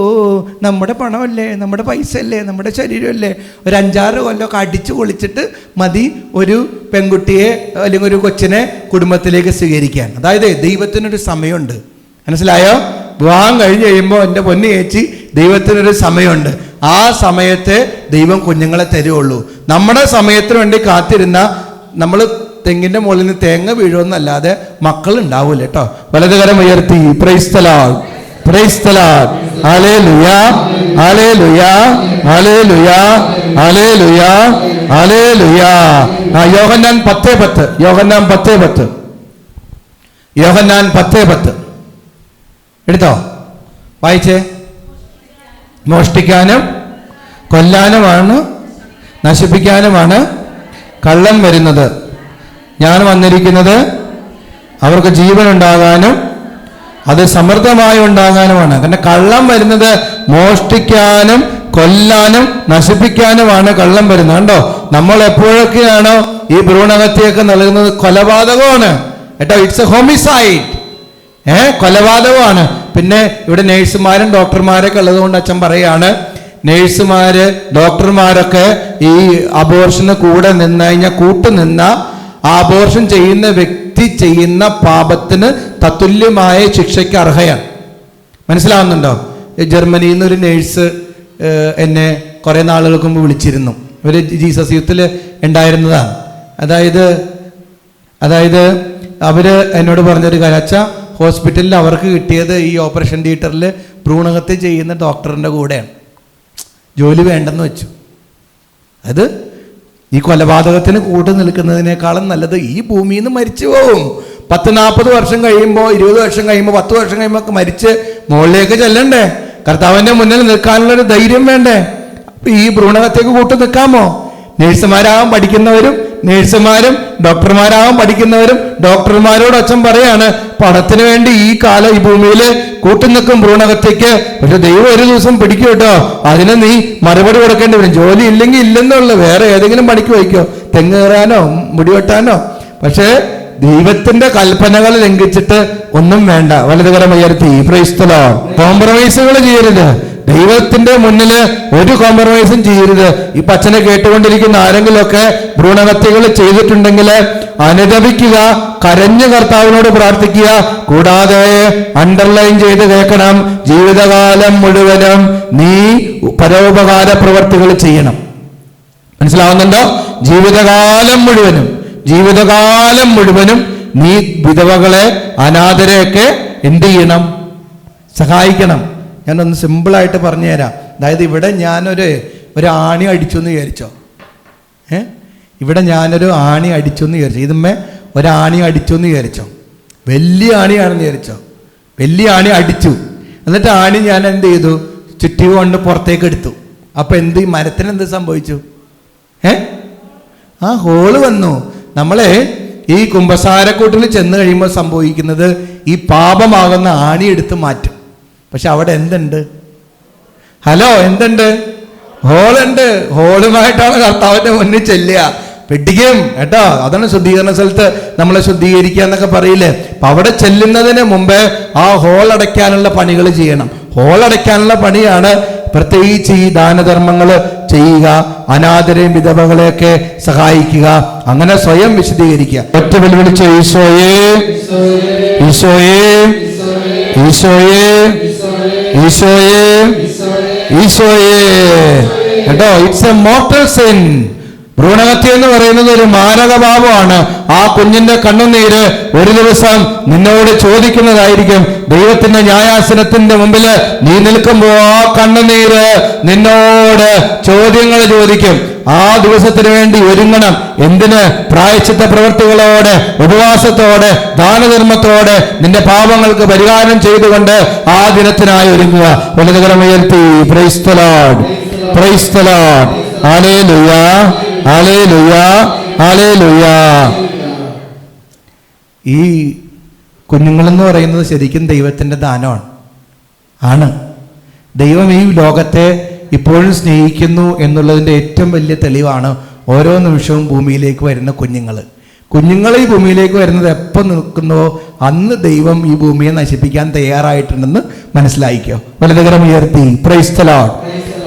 നമ്മുടെ പണമല്ലേ, നമ്മുടെ പൈസ അല്ലേ, നമ്മുടെ ശരീരമല്ലേ, ഒരു 5-6 കൊല്ലമൊക്കെ അടിച്ചു പൊളിച്ചിട്ട് മതി ഒരു പെൺകുട്ടിയെ അല്ലെങ്കിൽ ഒരു കൊച്ചിനെ കുടുംബത്തിലേക്ക് സ്വീകരിക്കാൻ. അതായത് ദൈവത്തിനൊരു സമയമുണ്ട്, മനസ്സിലായോ? വിവാഹം കഴിഞ്ഞ് കഴിയുമ്പോൾ എൻ്റെ പൊന്നു ചേച്ചി, ദൈവത്തിനൊരു സമയമുണ്ട്. ആ സമയത്തെ ദൈവം കുഞ്ഞുങ്ങളെ തരുള്ളൂ. നമ്മുടെ സമയത്തിന് വേണ്ടി കാത്തിരുന്ന നമ്മൾ തെങ്ങിൻ്റെ മുകളിൽ നിന്ന് തേങ്ങ വീഴുമെന്നല്ലാതെ മക്കൾ ഉണ്ടാവൂല കേട്ടോ. വലതുകരം ഉയർത്തി praise the Lord, praise the Lord, hallelujah, hallelujah, hallelujah, hallelujah, hallelujah. Yohannan 10:10, Yohannan 10:10, Yohannan 10:10 എടുത്തോ, വായിച്ചേ. മോഷ്ടിക്കാനും കൊല്ലാനുമാണ് നശിപ്പിക്കാനുമാണ് കള്ളൻ വരുന്നത്. ഞാൻ വന്നിരിക്കുന്നത് അവർക്ക് ജീവൻ ഉണ്ടാകാനും അത് സമൃദ്ധമായി ഉണ്ടാകാനുമാണ്. കാരണം കള്ളം വരുന്നത് മോഷ്ടിക്കാനും കൊല്ലാനും നശിപ്പിക്കാനുമാണ് കള്ളം വരുന്നത്. കണ്ടോ, നമ്മൾ എപ്പോഴൊക്കെയാണോ ഈ ഭ്രൂണഹത്യയൊക്കെ നൽകുന്നത്, കൊലപാതകമാണ് കേട്ടോ. ഇറ്റ്സ് എ ഹോമിസൈഡ്, കൊലപാതകമാണ്. പിന്നെ ഇവിടെ നേഴ്സുമാരും ഡോക്ടർമാരൊക്കെ ഉള്ളതുകൊണ്ട് അച്ഛൻ പറയാണ്, നേഴ്സുമാര് ഡോക്ടർമാരൊക്കെ ഈ അബോർഷന് കൂടെ നിന്ന് കഴിഞ്ഞാൽ കൂട്ടുനിന്ന ആ അബോർഷൻ ചെയ്യുന്ന വ്യക്തി ചെയ്യുന്ന പാപത്തിന് തത്തുല്യമായ ശിക്ഷയ്ക്ക് അർഹയാണ്. മനസ്സിലാവുന്നുണ്ടോ? ജർമ്മനിയിൽ നിന്നൊരു നേഴ്സ് എന്നെ കുറേ നാളുകൾക്ക് മുമ്പ് വിളിച്ചിരുന്നു. ഇവർ ജീസസ് യൂത്തിൽ ഉണ്ടായിരുന്നതാണ്. അതായത് അവർ എന്നോട് പറഞ്ഞൊരു കാര്യം, അച്ഛാ ഹോസ്പിറ്റലിൽ അവർക്ക് കിട്ടിയത് ഈ ഓപ്പറേഷൻ തിയേറ്ററിൽ ഭ്രൂണഹത്യ ചെയ്യുന്ന ഡോക്ടറിൻ്റെ കൂടെയാണ്. ജോലി വേണ്ടെന്ന് വെച്ചു. അത് ഈ കൊലപാതകത്തിന് കൂട്ടു നിൽക്കുന്നതിനേക്കാളും നല്ലത് ഈ ഭൂമിയിൽ നിന്ന് മരിച്ചു പോകും. 10-40 വർഷം കഴിയുമ്പോൾ, 20 വർഷം കഴിയുമ്പോൾ, 10 വർഷം കഴിയുമ്പോൾ ഒക്കെ മരിച്ച് മുകളിലേക്ക് ചെല്ലണ്ടേ? കർത്താവിൻ്റെ മുന്നിൽ നിൽക്കാനുള്ളൊരു ധൈര്യം വേണ്ടേ? ഈ ഭ്രൂണഹത്യക്ക് കൂട്ടു നിൽക്കാമോ? നേഴ്സുമാരാകാൻ പഠിക്കുന്നവരും നേഴ്സുമാരും ഡോക്ടർമാരാകാൻ പഠിക്കുന്നവരും ഡോക്ടർമാരോട് അച്ഛൻ പറയാണ്, പണത്തിന് വേണ്ടി ഈ കാലം ഈ ഭൂമിയിൽ കൂട്ടുനിൽക്കും ഭ്രൂണഹത്യക്ക്. പക്ഷെ ദൈവം ഒരു ദിവസം പിടിക്കും കേട്ടോ. അതിന് നീ മറുപടി കൊടുക്കേണ്ടി വരും. ജോലി ഇല്ലെങ്കിൽ ഇല്ലെന്നുള്ള, വേറെ ഏതെങ്കിലും പണിക്ക് വയ്ക്കോ, തെങ്ങ് കയറാനോ മുടിവെട്ടാനോ. പക്ഷേ ദൈവത്തിന്റെ കൽപ്പനകൾ ലംഘിച്ചിട്ട് ഒന്നും വേണ്ട. വലതുകരം ഉയർത്തി പ്രൈസ് ദി ലോർഡ്. കോംപ്രമൈസുകൾ ചെയ്യരുത്. ദൈവത്തിന്റെ മുന്നിൽ ഒരു കോംപ്രമൈസും ചെയ്യരുത്. ഈ അച്ഛനെ കേട്ടുകൊണ്ടിരിക്കുന്ന ആരെങ്കിലുമൊക്കെ ഭ്രൂണഹത്യകൾ ചെയ്തിട്ടുണ്ടെങ്കിൽ അനുദപിക്കുക, കരഞ്ഞ് കർത്താവിനോട് പ്രാർത്ഥിക്കുക. കൂടാതെ അണ്ടർലൈൻ ചെയ്ത് കേൾക്കണം, ജീവിതകാലം മുഴുവനും നീ പരോപകാര പ്രവർത്തികൾ ചെയ്യണം. മനസ്സിലാവുന്നുണ്ടോ? ജീവിതകാലം മുഴുവനും നീ വിധവകളെ അനാഥരെയൊക്കെ എന്ത് ചെയ്യണം? സഹായിക്കണം. ഞാനൊന്ന് സിമ്പിളായിട്ട് പറഞ്ഞു തരാം. അതായത് ഇവിടെ ഞാനൊരു ആണി അടിച്ചു എന്ന് വിചാരിച്ചോ, ഇവിടെ ഞാനൊരു ആണി അടിച്ചു എന്ന് വിചാരിച്ചോ, ഇതുമ്മേ ഒരാണി അടിച്ചു എന്ന് വിചാരിച്ചോ, വലിയ ആണിയാണെന്ന് വിചാരിച്ചോ, വലിയ ആണി അടിച്ചു. എന്നിട്ട് ആണി ഞാൻ എന്ത് ചെയ്തു? ചുറ്റി കൊണ്ട് പുറത്തേക്ക് എടുത്തു. അപ്പം ഈ മരത്തിന് എന്ത് സംഭവിച്ചു? ആ ഹോള് വന്നു. നമ്മളെ ഈ കുമ്പസാരക്കൂട്ടിൽ ചെന്ന് കഴിയുമ്പോൾ സംഭവിക്കുന്നത് ഈ പാപമാകുന്ന ആണി എടുത്ത് മാറ്റും. പക്ഷെ അവിടെ എന്തുണ്ട്? എന്തുണ്ട്? ഹോളുണ്ട്. ഹോളുമായിട്ടാണ് കർത്താവിന്റെ മുന്നിൽ ചെല്ലുക. പിടിക്കും കേട്ടോ. അതാണ് ശുദ്ധീകരണ സ്ഥലത്ത് നമ്മളെ ശുദ്ധീകരിക്കുക എന്നൊക്കെ പറയില്ലേ. അപ്പൊ അവിടെ ചെല്ലുന്നതിന് മുമ്പേ ആ ഹോൾ അടയ്ക്കാനുള്ള പണികൾ ചെയ്യണം. ഹോൾ അടയ്ക്കാനുള്ള പണിയാണ് പ്രത്യേകിച്ച് ഈ ദാനധർമ്മങ്ങൾ ചെയ്യുക, അനാഥരെയും വിധവകളെയൊക്കെ സഹായിക്കുക. അങ്ങനെ സ്വയം വിശദീകരിക്കുക. ഒറ്റ വെല്ലുവിളിച്ച് ഈശോയേ, ഈശോയേ, ഈശോയേ, ഈശോയേ, ഈശോയേ. കേട്ടോ, ഇറ്റ്സ് എ മോർട്ടൽ സിൻ. ഭ്രൂണഹത്യ എന്ന് പറയുന്നത് ഒരു മാരകപാപമാണ്. ആ കുഞ്ഞിന്റെ കണ്ണുനീര് ഒരു ദിവസം നിന്നോട് ചോദിക്കുന്നതായിരിക്കും. ദൈവത്തിന്റെ ന്യായാസനത്തിന്റെ മുമ്പിൽ നീ നിൽക്കുമ്പോൾ ആ കണ്ണുനീര് നിന്നോട് ചോദ്യങ്ങൾ ചോദിക്കും. ആ ദിവസത്തിന് വേണ്ടി ഒരുങ്ങണം. എന്തിന്? പ്രായശ്ചിത്ത പ്രവൃത്തികളോടെ, ഉപവാസത്തോടെ, ദാനധർമ്മത്തോടെ നിന്റെ പാപങ്ങൾക്ക് പരിഹാരം ചെയ്തുകൊണ്ട് ആ ദിനത്തിനായി ഒരുങ്ങുക. വലതുകരം ഉയർത്തി praise the Lord, praise the Lord. Hallelujah, hallelujah, hallelujah. ഈ കുഞ്ഞുങ്ങളെന്ന് പറയുന്നത് ശരിക്കും ദൈവത്തിൻ്റെ ദാനമാണ്. ദൈവം ഈ ലോകത്തെ ഇപ്പോഴും സ്നേഹിക്കുന്നു എന്നുള്ളതിൻ്റെ ഏറ്റവും വലിയ തെളിവാണ് ഓരോ നിമിഷവും ഭൂമിയിലേക്ക് വരുന്ന കുഞ്ഞുങ്ങൾ ഈ ഭൂമിയിലേക്ക് വരുന്നത് എപ്പോൾ നിൽക്കുന്നുവോ അന്ന് ദൈവം ഈ ഭൂമിയെ നശിപ്പിക്കാൻ തയ്യാറായിട്ടുണ്ടെന്ന് മനസ്സിലായിക്കോ. വലതുകരം ഉയർത്തി praise the Lord,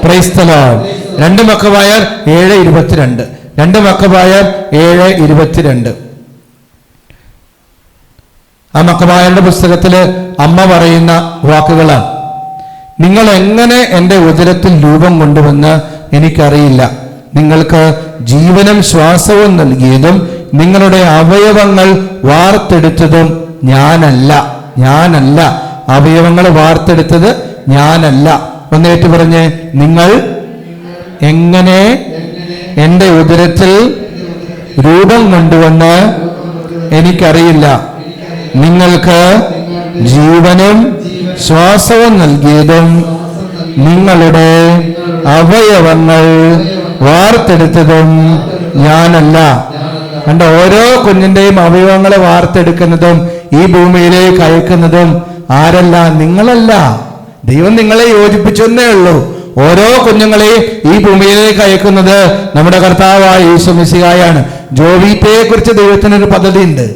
praise the Lord. 2 മക്കബായർ 7:22, 2 മക്കബായർ 7:22. ആ മക്കബായരുടെ പുസ്തകത്തില് അമ്മ പറയുന്ന വാക്കുകളാണ്: നിങ്ങൾ എങ്ങനെ എൻ്റെ ഉദരത്തിൽ രൂപം കൊണ്ടുവന്ന് എനിക്കറിയില്ല. നിങ്ങൾക്ക് ജീവനും ശ്വാസവും നൽകിയതും നിങ്ങളുടെ അവയവങ്ങൾ വാർത്തെടുത്തതും ഞാനല്ല. അവയവങ്ങൾ വാർത്തെടുത്തത് ഞാനല്ല. ഒന്നേറ്റ് പറഞ്ഞ്, നിങ്ങൾ എങ്ങനെ എൻ്റെ ഉദരത്തിൽ രൂപം കൊണ്ടുവന്ന് എനിക്കറിയില്ല. നിങ്ങൾക്ക് ജീവനും ശ്വാസവും നൽകിയതും നിങ്ങളുടെ അവയവങ്ങൾ വാർത്തെടുത്തതും ഞാനല്ല. കണ്ട, ഓരോ കുഞ്ഞിന്റെയും അവയവങ്ങളെ വാർത്തെടുക്കുന്നതും ഈ ഭൂമിയിലേക്ക് അയക്കുന്നതും ആരല്ല? നിങ്ങളല്ല. ദൈവം നിങ്ങളെ യോജിപ്പിച്ചെന്നേ ഉള്ളൂ. ഓരോ കുഞ്ഞുങ്ങളെയും ഈ ഭൂമിയിലേക്ക് അയക്കുന്നത് നമ്മുടെ കർത്താവായ യേശു മിശിഹായാണ്. ജോവിറ്റയെ കുറിച്ച് ദൈവത്തിനൊരു പദ്ധതിയുണ്ട്.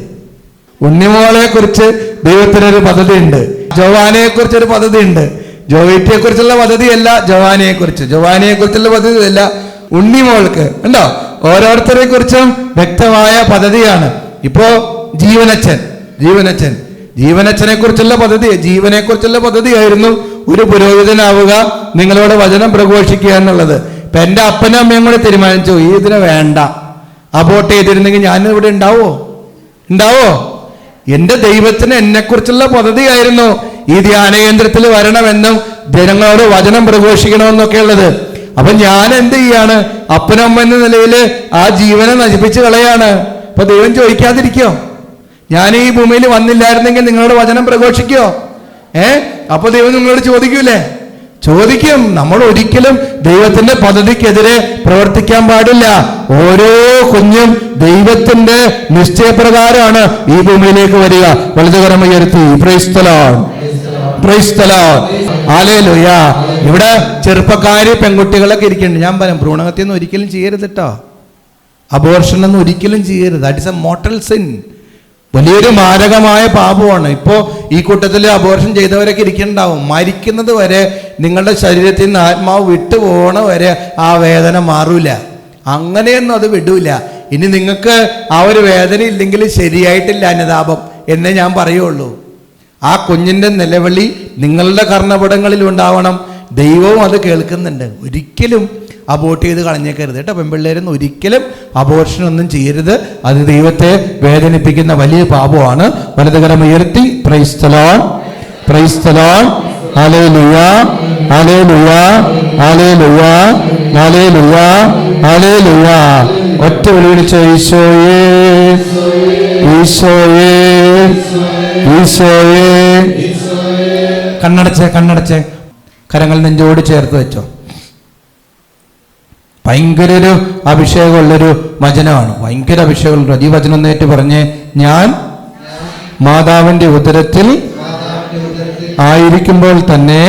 ഉണ്ണിമോളെ കുറിച്ച് ദൈവത്തിനൊരു പദ്ധതിയുണ്ട്. ജോവാനയെ കുറിച്ചൊരു പദ്ധതിയുണ്ട്. ജോവിറ്റയെ കുറിച്ചുള്ള പദ്ധതിയല്ല ജോവാനയെ കുറിച്ചുള്ള പദ്ധതിയല്ല ഉണ്ണിമോൾക്ക്. ഉണ്ടോ? ഓരോരുത്തരെ കുറിച്ചും വ്യക്തമായ പദ്ധതിയാണ്. ഇപ്പോ ജീവനച്ഛനെ കുറിച്ചുള്ള പദ്ധതി, ജീവനെ കുറിച്ചുള്ള പദ്ധതിയായിരുന്നു ഒരു പുരോഹിതനാവുക, നിങ്ങളോട് വചനം പ്രഘോഷിക്കുക എന്നുള്ളത്. ഇപ്പൊ എൻ്റെ അപ്പനും അമ്മയും കൂടെ തീരുമാനിച്ചു ഇതിനെ വേണ്ട, അബോർട്ട് ചെയ്തിരുന്നെങ്കിൽ ഞാൻ ഇവിടെ ഉണ്ടാവോ? എന്റെ ദൈവത്തിന് എന്നെക്കുറിച്ചുള്ള പദ്ധതിയായിരുന്നു ഈ ധ്യാന കേന്ദ്രത്തിൽ വരണമെന്നും ജനങ്ങളോട് വചനം പ്രഘോഷിക്കണമെന്നൊക്കെ ഉള്ളത്. അപ്പൊ ഞാൻ എന്ത് ചെയ്യാണ്? അപ്പനും അമ്മ എന്ന നിലയിൽ ആ ജീവനെ നശിപ്പിച്ച് കളയാണ്. അപ്പൊ ദൈവം ചോദിക്കാതിരിക്കോ? ഞാൻ ഈ ഭൂമിയിൽ വന്നില്ലായിരുന്നെങ്കിൽ നിങ്ങളോട് വചനം പ്രഘോഷിക്കോ? അപ്പൊ ദൈവം നിങ്ങളോട് ചോദിക്കൂലേ? ചോദിക്കും. നമ്മൾ ഒരിക്കലും ദൈവത്തിന്റെ പദ്ധതിക്കെതിരെ പ്രവർത്തിക്കാൻ പാടില്ല. ഓരോ കുഞ്ഞും ദൈവത്തിന്റെ നിശ്ചയപ്രകാരമാണ് ഈ ഭൂമിയിലേക്ക് വരിക. വലതുകരം ഉയർത്തി praise the Lord, praise the Lord, hallelujah. ഇവിടെ ചെറുപ്പക്കാര് പെൺകുട്ടികളൊക്കെ ഇരിക്കുന്നുണ്ട്. ഞാൻ പറയാം, ഭ്രൂണഹത്യൊന്നും ഒരിക്കലും ചെയ്യരുത് കേട്ടോ. അബോർഷൻ ഒന്നും ഒരിക്കലും ചെയ്യരുത്. That is a mortal sin. വലിയൊരു മാരകമായ പാപമാണ്. ഇപ്പോൾ ഈ കൂട്ടത്തിൽ അബോർഷൻ ചെയ്തവരൊക്കെ ഇരിക്കുന്നുണ്ടാവും. മരിക്കുന്നത് വരെ നിങ്ങളുടെ ശരീരത്തിൽ നിന്ന് ആത്മാവ് വിട്ടുപോകണ വരെ ആ വേദന മാറൂല. അങ്ങനെയൊന്നും അത് വിടൂല. ഇനി നിങ്ങൾക്ക് ആ ഒരു വേദന ഇല്ലെങ്കിൽ ശരിയായിട്ടില്ല അനുതാപം എന്നേ ഞാൻ പറയുള്ളൂ. ആ കുഞ്ഞിൻ്റെ നിലവിളി നിങ്ങളുടെ കർണപടങ്ങളിൽ ഉണ്ടാവണം. ദൈവവും അത് കേൾക്കുന്നുണ്ട്. ഒരിക്കലും അബോർട്ട് ചെയ്ത് കളഞ്ഞേക്കരുത് കേട്ടോ. പെൺപിള്ളേരൊന്നും ഒരിക്കലും അബോർഷനൊന്നും ചെയ്യരുത്. അത് ദൈവത്തെ വേദനിപ്പിക്കുന്ന വലിയ പാപമാണ്. വലതുകരം ഉയർത്തി praise the Lord, praise the Lord, hallelujah, hallelujah, hallelujah, hallelujah, hallelujah. ഒറ്റ വിളി വിളിച്ച് ഈശോയേ, ഈശോയേ, ഈശോയേ. കണ്ണടച്ചേ കരങ്ങൾ നെഞ്ചോട് ചേർത്ത് വെച്ചോ. ഭയങ്കര ഒരു അഭിഷേകമുള്ളൊരു വചനമാണ്. ഭയങ്കര അഭിഷേകമുള്ള ഈ വചനം നേരിട്ട് പറഞ്ഞ്, ഞാൻ മാതാവിന്റെ ഉദരത്തിൽ ആയിരിക്കുമ്പോൾ തന്നെ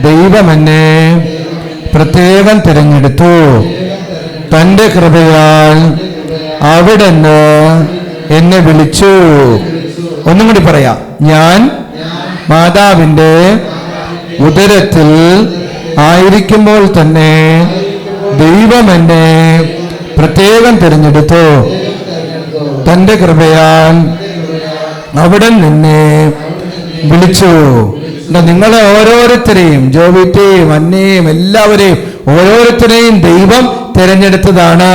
ദൈവം എന്നെ പ്രത്യേകം തിരഞ്ഞെടുത്തു. തൻ്റെ കൃപയാൽ അവിടുന്ന് എന്നെ വിളിച്ചു. ഒന്നും കൂടി പറയാം, ഞാൻ മാതാവിന്റെ ഉദരത്തിൽ ആയിരിക്കുമ്പോൾ തന്നെ ദൈവം എന്നെ പ്രത്യേകം തിരഞ്ഞെടുത്തു. തൻ്റെ കൃപയാൽ അവിടെ നിന്നെ വിളിച്ചു. നിങ്ങളെ ഓരോരുത്തരെയും, ജോവിറ്റെയും അന്നയെയും എല്ലാവരെയും ഓരോരുത്തരെയും ദൈവം തിരഞ്ഞെടുത്തതാണ്.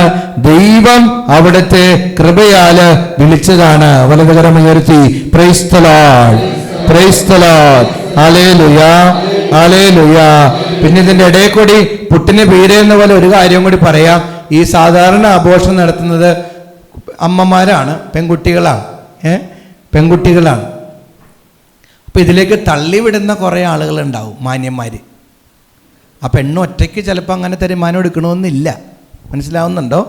ദൈവം അവിടുത്തെ കൃപയാല് വിളിച്ചതാണ്. വലതുകരം ഉയർത്തി praise the Lord, praise the Lord, hallelujah, hallelujah. പിന്നെ ഇതിന്റെ ഇടയിൽ കൂടി പുട്ടിന് പീരെന്ന പോലെ ഒരു കാര്യം കൂടി പറയാം. ഈ സാധാരണ അബോർഷൻ നടത്തുന്നത് അമ്മമാരാണ്, പെൺകുട്ടികളാണ്. അപ്പൊ ഇതിലേക്ക് തള്ളിവിടുന്ന കുറെ ആളുകളുണ്ടാവും, മാന്യന്മാര്. ആ പെണ്ണ് ഒറ്റയ്ക്ക് ചിലപ്പോൾ അങ്ങനെ തീരുമാനം എടുക്കണമെന്നില്ല. മനസ്സിലാവുന്നുണ്ടോ?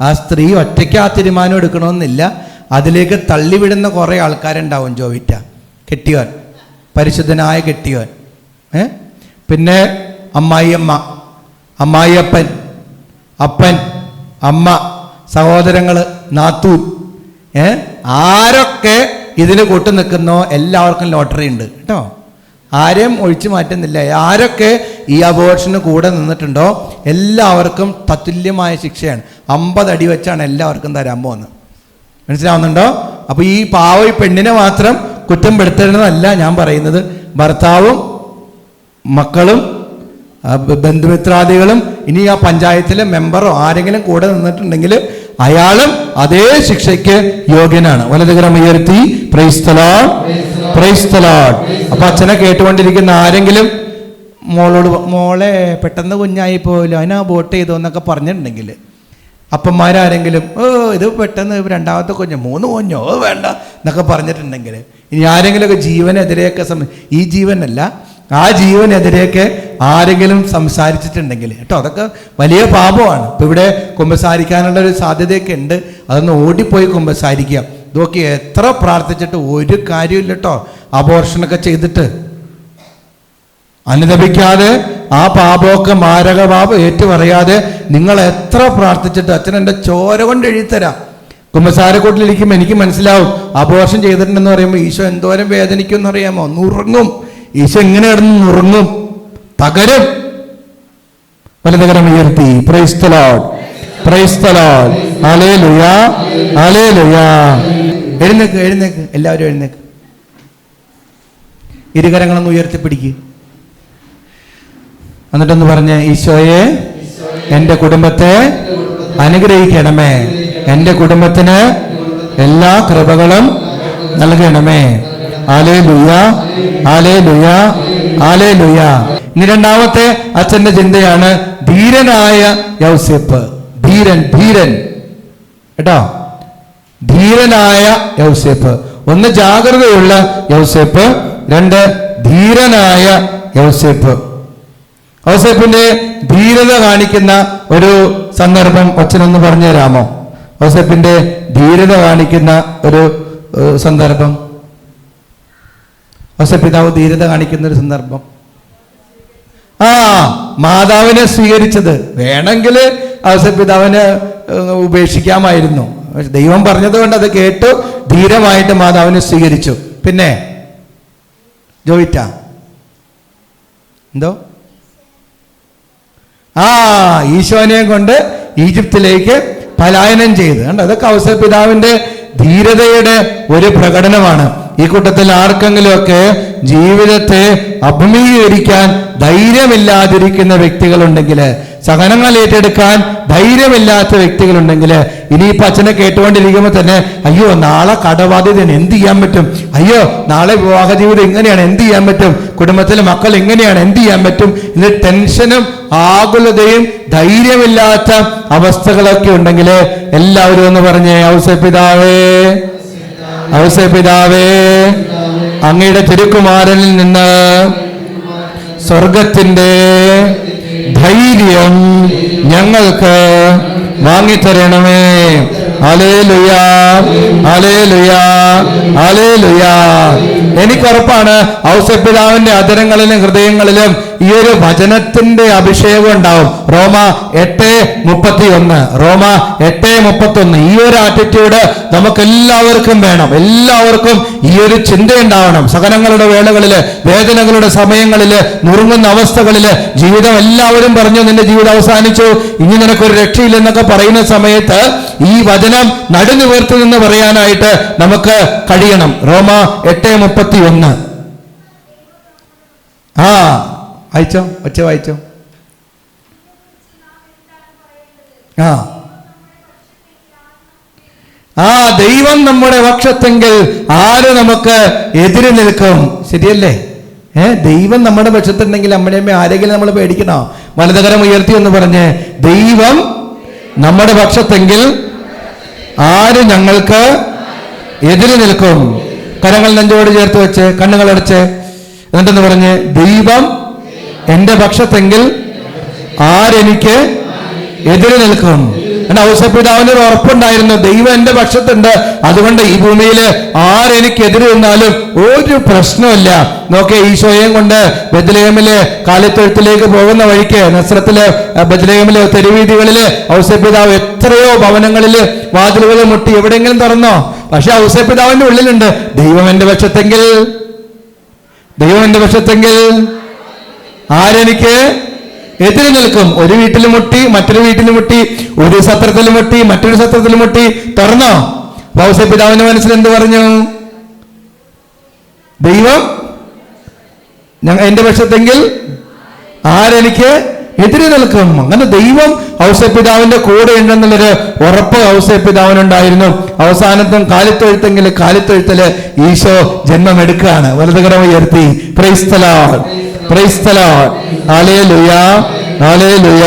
ആ സ്ത്രീ ഒറ്റയ്ക്ക് ആ തീരുമാനം എടുക്കണമെന്നില്ല. അതിലേക്ക് തള്ളിവിടുന്ന കുറെ ആൾക്കാരുണ്ടാവും. ജോവിറ്റ, കെട്ടിയോൻ, പരിശുദ്ധനായ കെട്ടിയോൻ. പിന്നെ അമ്മായിയമ്മ, അമ്മായിയപ്പൻ, അപ്പൻ, അമ്മ, സഹോദരങ്ങൾ, നാത്തൂൻ, ആരൊക്കെ ഇതിന് കൂട്ടു നിൽക്കുന്നോ എല്ലാവർക്കും ലോട്ടറി ഉണ്ട് കേട്ടോ. ആരെയും ഒഴിച്ചു മാറ്റുന്നില്ല. ആരൊക്കെ ഈ അബോർഷന് കൂടെ നിന്നിട്ടുണ്ടോ എല്ലാവർക്കും തത്തുല്യമായ ശിക്ഷയാണ്. 50 അടി വെച്ചാണ് എല്ലാവർക്കും തരാൻ പോകുന്നത്. മനസ്സിലാവുന്നുണ്ടോ? അപ്പോൾ ഈ പാവ പെണ്ണിനെ മാത്രം കുറ്റം പെടുത്തരുന്നതല്ല ഞാൻ പറയുന്നത്. ഭർത്താവും മക്കളും ബന്ധുമിത്രാദികളും ഇനി ആ പഞ്ചായത്തിലെ മെമ്പറോ ആരെങ്കിലും കൂടെ നിന്നിട്ടുണ്ടെങ്കിൽ അയാളും അതേ ശിക്ഷയ്ക്ക് യോഗ്യനാണ്. വലതുകരം ഉയർത്തി praise the Lord, praise the Lord. അപ്പൊ അച്ഛനെ കേട്ടുകൊണ്ടിരിക്കുന്ന ആരെങ്കിലും മോളോട് മോളെ പെട്ടെന്ന് കുഞ്ഞായി പോയല്ലോ അതിനാ വോട്ട് ചെയ്തോ എന്നൊക്കെ പറഞ്ഞിട്ടുണ്ടെങ്കിൽ, അപ്പന്മാരാരെങ്കിലും ഇത് പെട്ടെന്ന് രണ്ടാമത്തെ കുഞ്ഞ് 3 കുഞ്ഞോ വേണ്ട എന്നൊക്കെ പറഞ്ഞിട്ടുണ്ടെങ്കിൽ, ഇനി ആരെങ്കിലുമൊക്കെ ജീവനെതിരെയൊക്കെ ഈ ജീവനല്ല ആ ജീവനെതിരെയൊക്കെ ആരെങ്കിലും സംസാരിച്ചിട്ടുണ്ടെങ്കിൽ കേട്ടോ, അതൊക്കെ വലിയ പാപമാണ്. ഇപ്പം ഇവിടെ കുമ്പസാരിക്കാനുള്ളൊരു സാധ്യതയൊക്കെ ഉണ്ട്. അതൊന്ന് ഓടിപ്പോയി കുമ്പസാരിക്കുക. ഇതൊക്കെ എത്ര പ്രാർത്ഥിച്ചിട്ട് ഒരു കാര്യമില്ല കേട്ടോ. അബോർഷനൊക്കെ ചെയ്തിട്ട് അനുദപിക്കാതെ ആ പാപമൊക്കെ മാരക പാപം ഏറ്റുപറയാതെ നിങ്ങൾ എത്ര പ്രാർത്ഥിച്ചിട്ട് അച്ഛൻ എൻ്റെ ചോര കൊണ്ട് എഴുതിത്തരാം. കുമ്പസാരക്കൂട്ടിലിരിക്കുമ്പോൾ എനിക്ക് മനസ്സിലാവും അബോർഷൻ ചെയ്തിട്ടുണ്ടെന്ന് പറയുമ്പോൾ ഈശോ എന്തോരം വേദനിക്കും എന്നറിയാമോ? നുറുങ്ങും. ഈശോ എങ്ങനെ കിടന്ന് നുറുങ്ങും, തകരും. വലതുകരം ഉയർത്തി praise the Lord, praise the Lord. Hallelujah, hallelujah. എഴുന്നേക്ക്, എഴുന്നേക്ക്, എല്ലാവരും എഴുന്നേക്ക്. ഇരുകരങ്ങളൊന്ന് ഉയർത്തിപ്പിടിക്കുക. എന്നിട്ടൊന്ന് പറഞ്ഞ്, ഈശോയെ എൻ്റെ കുടുംബത്തെ അനുഗ്രഹിക്കണമേ, എൻ്റെ കുടുംബത്തിന് എല്ലാ കൃപകളും നൽകണമേ. Hallelujah, hallelujah, hallelujah. ഇനി രണ്ടാമത്തെ അച്ഛന്റെ ചിന്തയാണ് ധീരനായ യൗസേപ്പ്. ധീരൻ, ധീരൻ കേട്ടോ, ധീരനായ യൗസേപ്പ്. 1 ജാഗ്രതയുള്ള യൗസേപ്പ്, 2 ധീരനായ യൗസേപ്പ്. യൗസേപ്പിന്റെ ധീരത കാണിക്കുന്ന ഒരു സന്ദർഭം അച്ഛനൊന്ന് പറഞ്ഞു തരാമോ? യൗസേപ്പിന്റെ ധീരത കാണിക്കുന്ന ഒരു സന്ദർഭം, യൗസേപ്പിതാവ് ധീരത കാണിക്കുന്ന ഒരു സന്ദർഭം. മാതാവിനെ സ്വീകരിച്ചത്. വേണമെങ്കിൽ യൗസേപ്പിതാവിനെ ഉപേക്ഷിക്കാമായിരുന്നു. ദൈവം പറഞ്ഞതുകൊണ്ട് അത് കേട്ടു ധീരമായിട്ട് മാതാവിനെ സ്വീകരിച്ചു. പിന്നെ ജോയിറ്റ എന്തോ ഈശോനെയും കൊണ്ട് ഈജിപ്തിലേക്ക് പലായനം ചെയ്ത്. കണ്ടോ, അതൊക്കെ യൗസേപ്പിതാവിന്റെ ധീരതയുടെ ഒരു പ്രകടനമാണ്. ഈ കൂട്ടത്തിൽ ആർക്കെങ്കിലുമൊക്കെ ജീവിതത്തെ അഭിമുഖീകരിക്കാൻ ധൈര്യമില്ലാതിരിക്കുന്ന വ്യക്തികളുണ്ടെങ്കിൽ, സഹനങ്ങൾ ഏറ്റെടുക്കാൻ ധൈര്യമില്ലാത്ത വ്യക്തികളുണ്ടെങ്കിൽ, ഇനിയിപ്പോൾ അച്ഛനെ കേട്ടുകൊണ്ടിരിക്കുമ്പോൾ തന്നെ അയ്യോ നാളെ കടബാധ്യതയാണ് എന്ത് ചെയ്യാൻ പറ്റും, അയ്യോ നാളെ വിവാഹ ജീവിതം എങ്ങനെയാണ് എന്ത് ചെയ്യാൻ പറ്റും, കുടുംബത്തിലെ മക്കൾ എങ്ങനെയാണ് എന്ത് ചെയ്യാൻ പറ്റും, ഇത് ടെൻഷനും ആകുലതയും ധൈര്യമില്ലാത്ത അവസ്ഥകളൊക്കെ ഉണ്ടെങ്കിൽ എല്ലാവരും ഒന്ന് പറഞ്ഞേ, ഔസേപ്പിതാവേ, ഔസേപ്പിതാവേ, അങ്ങയുടെ തിരുക്കുമാരനിൽ നിന്ന് സ്വർഗത്തിന്റെ ധൈര്യം ഞങ്ങൾക്ക് വാങ്ങിത്തരണമേ. Hallelujah, hallelujah, hallelujah. എനിക്കുറപ്പാണ് ഔസേപ്പിതാവിന്റെ അധരങ്ങളിലും ഹൃദയങ്ങളിലും ഈ ഒരു വചനത്തിന്റെ അഭിഷേകം ഉണ്ടാവും. റോമ 8:31, റോമ 8:31. ഈ ഒരു ആറ്റിറ്റ്യൂഡ് നമുക്ക് എല്ലാവർക്കും വേണം. എല്ലാവർക്കും ഈ ഒരു ചിന്തയുണ്ടാവണം. സഹനങ്ങളുടെ വേളകളില്, വേദനകളുടെ സമയങ്ങളില്, നുറുങ്ങുന്ന അവസ്ഥകളില്, ജീവിതം എല്ലാവരും പറഞ്ഞു നിന്റെ ജീവിതം അവസാനിച്ചു, ഇനി നിനക്കൊരു രക്ഷയില്ലെന്നൊക്കെ പറയുന്ന സമയത്ത് ഈ വചനം നടുനിവർത്തി നിന്ന് പറയാനായിട്ട് നമുക്ക് കഴിയണം. റോമ 8:31. വായിച്ചോ, ഒച്ച വായിച്ചോ. ദൈവം നമ്മുടെ പക്ഷത്തെങ്കിൽ ആര് നമുക്ക് എതിര് നിൽക്കും? ശരിയല്ലേ? ദൈവം നമ്മുടെ പക്ഷത്തുണ്ടെങ്കിൽ നമ്മുടെ ആരെങ്കിലും നമ്മൾ പേടിക്കണോ? വലതുകരം ഉയർത്തി എന്ന് പറഞ്ഞ്, ദൈവം നമ്മുടെ പക്ഷത്തെങ്കിൽ ആര് ഞങ്ങൾക്ക് എതിര് നിൽക്കും? കരങ്ങൾ നെഞ്ചോട് ചേർത്ത് വെച്ച് കണ്ണുകൾ അടച്ച് എന്നിട്ടെന്ന് പറഞ്ഞ്, ദൈവം എന്റെ പക്ഷത്തെങ്കിൽ ആരെനിക്ക് എതിര് നിൽക്കും? എന്റെ ഔസേപ്പിതാവിന് ഒരു ഉറപ്പുണ്ടായിരുന്നു, ദൈവം എന്റെ പക്ഷത്തുണ്ട്, അതുകൊണ്ട് ഈ ഭൂമിയിൽ ആരെനിക്കെതിരെ നിന്നാലും ഒരു പ്രശ്നമില്ല. നോക്കേ, ഈശോയെയും കൊണ്ട് ബെത്ലഹേമിലെ കാലിത്തൊഴുത്തിലേക്ക് പോകുന്ന വഴിക്ക് നസ്രത്തിലെ ബെത്ലഹേമിലെ തെരുവീതികളില് ഔസേപ്പിതാവ് എത്രയോ ഭവനങ്ങളില് വാതിലുകൾ മുട്ടി, എവിടെയെങ്കിലും തുറന്നോ? പക്ഷെ ഔസേപ്പിതാവിന്റെ ഉള്ളിലുണ്ട്, ദൈവം എന്റെ പക്ഷത്തെങ്കിൽ, ദൈവം എന്റെ പക്ഷത്തെങ്കിൽ ആരെനിക്ക് എതിര് നിൽക്കും? ഒരു വീട്ടിൽ മുട്ടി, മറ്റൊരു വീട്ടിൽ മുട്ടി, ഒരു സത്രത്തിൽ മുട്ടി, മറ്റൊരു സത്രത്തിൽ മുട്ടി, തുറന്നോ? ഔസേപ്പിതാവിന്റെ മനസ്സിൽ എന്ത് പറഞ്ഞു? ദൈവം എന്റെ പക്ഷത്തെങ്കിൽ ആരെനിക്ക് എതിര് നിൽക്കും? അങ്ങനെ ദൈവം ഔസേപ്പിതാവിന്റെ കൂടെ ഉണ്ടെന്നുള്ളൊരു ഉറപ്പ് ഔസേപ്പിതാവിനുണ്ടായിരുന്നു. അവസാനത്തും കാലിത്തൊഴുത്തില് ഈശോ ജന്മമെടുക്കുകയാണ്. വലതുകരം ഉയർത്തി praise the Lord, praise the Lord, hallelujah, hallelujah,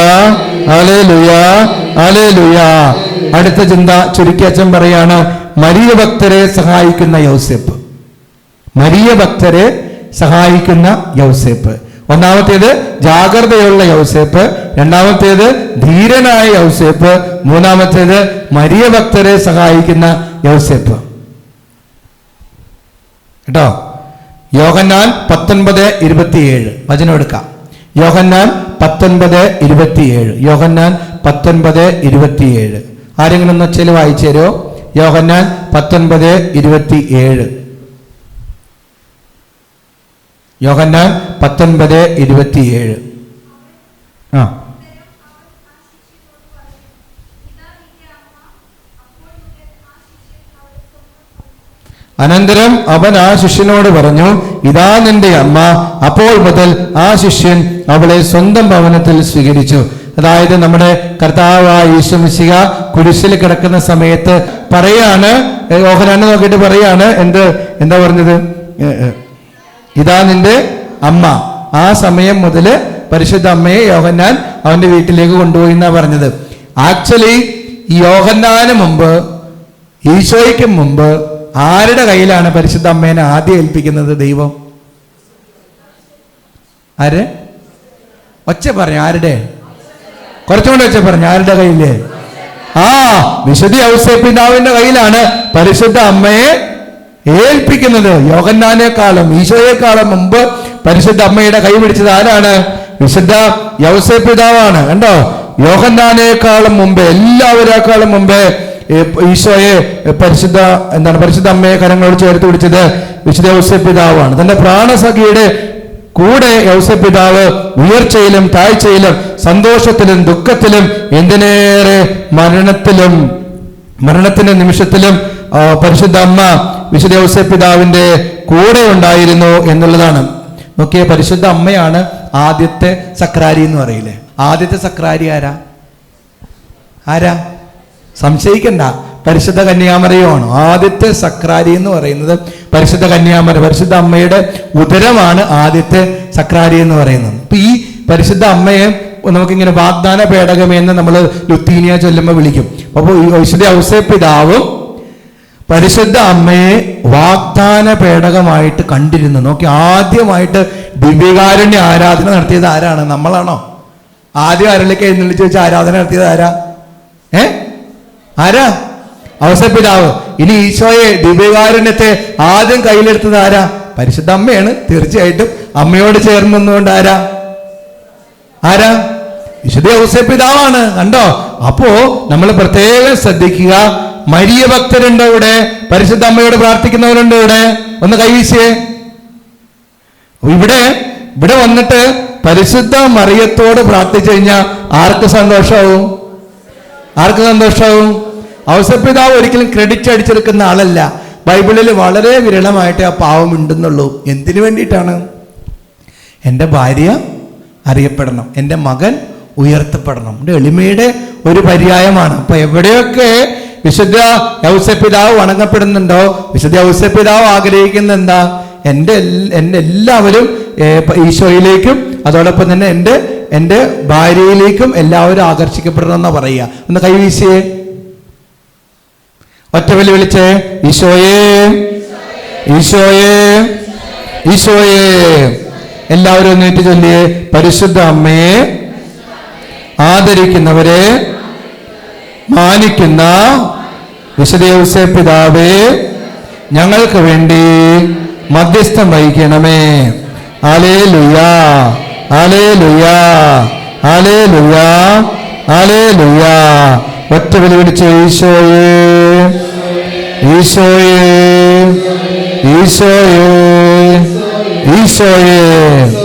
hallelujah, hallelujah. അടുത്ത ചിന്ത ചുരുക്കി അച്ഛൻ പറയാണ്, മരിയ ഭക്തരെ സഹായിക്കുന്ന യൗസേപ്പ്. മരിയ ഭക്തരെ സഹായിക്കുന്ന യൗസേപ്പ്. ഒന്നാമത്തേത് ജാഗ്രതയുള്ള യൗസേപ്പ്, രണ്ടാമത്തേത് ധീരനായ യൗസേപ്പ്, മൂന്നാമത്തേത് മരിയ ഭക്തരെ സഹായിക്കുന്ന യൗസേപ്പ്. കേട്ടോ? യോഹന്നാൻ 19:27 വചനം എടുക്കാം. യോഹന്നാൻ 19:27. യോഹന്നാൻ 19:27. ആരെങ്കിലും ഒന്ന് ഒച്ചയിൽ വായിച്ചു തരുമോ? യോഹന്നാൻ 19:27. യോഹന്നാൻ 19:27. അനന്തരം അവൻ ആ ശിഷ്യനോട് പറഞ്ഞു, ഇതാ നിന്റെ അമ്മ. അപ്പോൾ മുതൽ ആ ശിഷ്യൻ അവളെ സ്വന്തം ഭവനത്തിൽ സ്വീകരിച്ചു. അതായത് നമ്മുടെ കർത്താവായ യേശു മിശിഹ കുരിശിൽ കിടക്കുന്ന സമയത്ത് പറയാണ്, യോഹന്നാനെ നോക്കിയിട്ട് പറയാണ്, എന്താ പറഞ്ഞത്? ഇതാ നിന്റെ അമ്മ. ആ സമയം മുതൽ പരിശുദ്ധ അമ്മയെ യോഹന്നാൻ അവന്റെ വീട്ടിലേക്ക് കൊണ്ടുപോയി എന്നാ പറഞ്ഞത്. ആക്ച്വലി യോഹന്നാന് മുമ്പ്, ഈശോയ്ക്ക് മുമ്പ് ആരുടെ കയ്യിലാണ് പരിശുദ്ധ അമ്മേനെ ആദ്യം ഏൽപ്പിക്കുന്നത് ദൈവം? ആര്? ഒച്ച പറഞ്ഞു, ആരുടെ? കുറച്ചുകൂടെ ഒച്ച പറഞ്ഞു, ആരുടെ കയ്യില്? വിശുദ്ധ ഔസേപ്പിതാവിന്റെ കയ്യിലാണ് പരിശുദ്ധ അമ്മയെ ഏൽപ്പിക്കുന്നത്. യോഹന്നാനേക്കാളും ഈശോയെക്കാളും മുമ്പ് പരിശുദ്ധ അമ്മയുടെ കൈ പിടിച്ചത് ആരാണ്? വിശുദ്ധ യൗസേപ്പിതാവാണ്. കണ്ടോ? യോഹന്നാനേക്കാളും മുമ്പേ, എല്ലാവരേക്കാളും മുമ്പേ ഈശോയെ പരിശുദ്ധ അമ്മയെ കരങ്ങളോട് ചേർത്ത് പിടിച്ചത് വിശുദ്ധ യൗസേപ്പിതാവാണ്. തന്റെ പ്രാണസഖിയുടെ കൂടെ യൗസേപ്പിതാവ് ഉയർച്ചയിലും താഴ്ചയിലും സന്തോഷത്തിലും ദുഃഖത്തിലും എന്തിനേറെ മരണത്തിന്റെ നിമിഷത്തിലും പരിശുദ്ധ അമ്മ വിശുദ്ധ യൗസേപ്പിതാവിന്റെ കൂടെ ഉണ്ടായിരുന്നു എന്നുള്ളതാണ്. നോക്കിയേ, പരിശുദ്ധ അമ്മയാണ് ആദ്യത്തെ സക്രാരി എന്ന് പറയില്ലേ? ആദ്യത്തെ സക്രാരി ആരാ? സംശയിക്കണ്ട, പരിശുദ്ധ കന്യാമറിയമാണ് ആദ്യത്തെ സക്രാരി എന്ന് പറയുന്നത്. പരിശുദ്ധ കന്യാമറി, പരിശുദ്ധ അമ്മയുടെ ഉദരമാണ് ആദ്യത്തെ സക്രാരി എന്ന് പറയുന്നത്. അപ്പൊ ഈ പരിശുദ്ധ അമ്മയെ നമുക്കിങ്ങനെ വാഗ്ദാന പേടകമെന്ന് നമ്മൾ ലുത്തീനിയ ചൊല്ലുമ്പോൾ വിളിക്കും. അപ്പോൾ വിശുദ്ധ ഔസേപ്പിതാവും പരിശുദ്ധ അമ്മയെ വാഗ്ദാന പേടകമായിട്ട് കണ്ടിരുന്നു. നോക്കി, ആദ്യമായിട്ട് ദിവ്യകാരുണ്യ ആരാധന നടത്തിയത് ആരാണ്? നമ്മളാണോ? ആദ്യം അരളിലേക്ക് എഴുന്നള്ളിച്ച് വെച്ച് ആരാധന നടത്തിയത് ആരാ? ആരാ? ഔസേപ്പിതാവ്. ഇനി ഈശോയെ ദിവ്യകാരുണ്യത്തെ ആദ്യം കയ്യിലെടുത്തത് ആരാ? പരിശുദ്ധ അമ്മയാണ്. തീർച്ചയായിട്ടും അമ്മയോട് ചേർന്ന് നിന്നുകൊണ്ട് ആരാ? വിശുദ്ധ ഔസേപ്പിതാവാണ്. കണ്ടോ? അപ്പോ നമ്മൾ പ്രത്യേകം ശ്രദ്ധിക്കുക. മരിയ ഭക്തരുണ്ടോ ഇവിടെ? പരിശുദ്ധ അമ്മയോട് പ്രാർത്ഥിക്കുന്നവരുണ്ടോ ഇവിടെ? ഒന്ന് കൈവീശിയേ. ഇവിടെ വന്നിട്ട് പരിശുദ്ധ മറിയത്തോട് പ്രാർത്ഥിച്ചു കഴിഞ്ഞാൽ ആർക്ക് സന്തോഷമാവും? ഔസേപ്പിതാവ് ഒരിക്കലും ക്രെഡിറ്റ് അടിച്ചെടുക്കുന്ന ആളല്ല. ബൈബിളിൽ വളരെ വിരളമായിട്ട് ആ പാവം ഉണ്ടെന്നുള്ളൂ. എന്തിനു വേണ്ടിയിട്ടാണ്? എൻ്റെ ഭാര്യ അറിയപ്പെടണം, എൻ്റെ മകൻ ഉയർത്തപ്പെടണം. എളിമയുടെ ഒരു പര്യായമാണ്. അപ്പൊ എവിടെയൊക്കെ വിശുദ്ധ ഔസേപ്പിതാവ് വണങ്ങപ്പെടുന്നുണ്ടോ, വിശുദ്ധ ഔസേപ്പിതാവ് ആഗ്രഹിക്കുന്ന എന്താ? എൻ്റെ എല്ലാവരും ഈശോയിലേക്കും അതോടൊപ്പം തന്നെ എൻ്റെ ഭാര്യയിലേക്കും എല്ലാവരും ആകർഷിക്കപ്പെടണമെന്നാ പറയുക. ഒന്ന് കൈവീശിയേ, ഒറ്റ വിളിച്ചേ, ഈശോയേ, ഈശോയേ, ഈശോയേ. എല്ലാവരും ഒന്നേറ്റ് ചൊല്ലിയേ, പരിശുദ്ധ അമ്മയെ ആദരിക്കുന്നവരെ മാനിക്കുന്ന വിശുദ്ധ യൗസേപ്പ് പിതാവേ, ഞങ്ങൾക്ക് വേണ്ടി മധ്യസ്ഥം വഹിക്കണമേ. ഹല്ലേലൂയാ, ഹല്ലേലൂയാ, ഹല്ലേലൂയാ, ഹല്ലേലൂയാ. ഒറ്റ വിളി വിളിച്ച് ഈശോയേ, ഈശോയേ, ഈശോയേ, ഈശോയേ.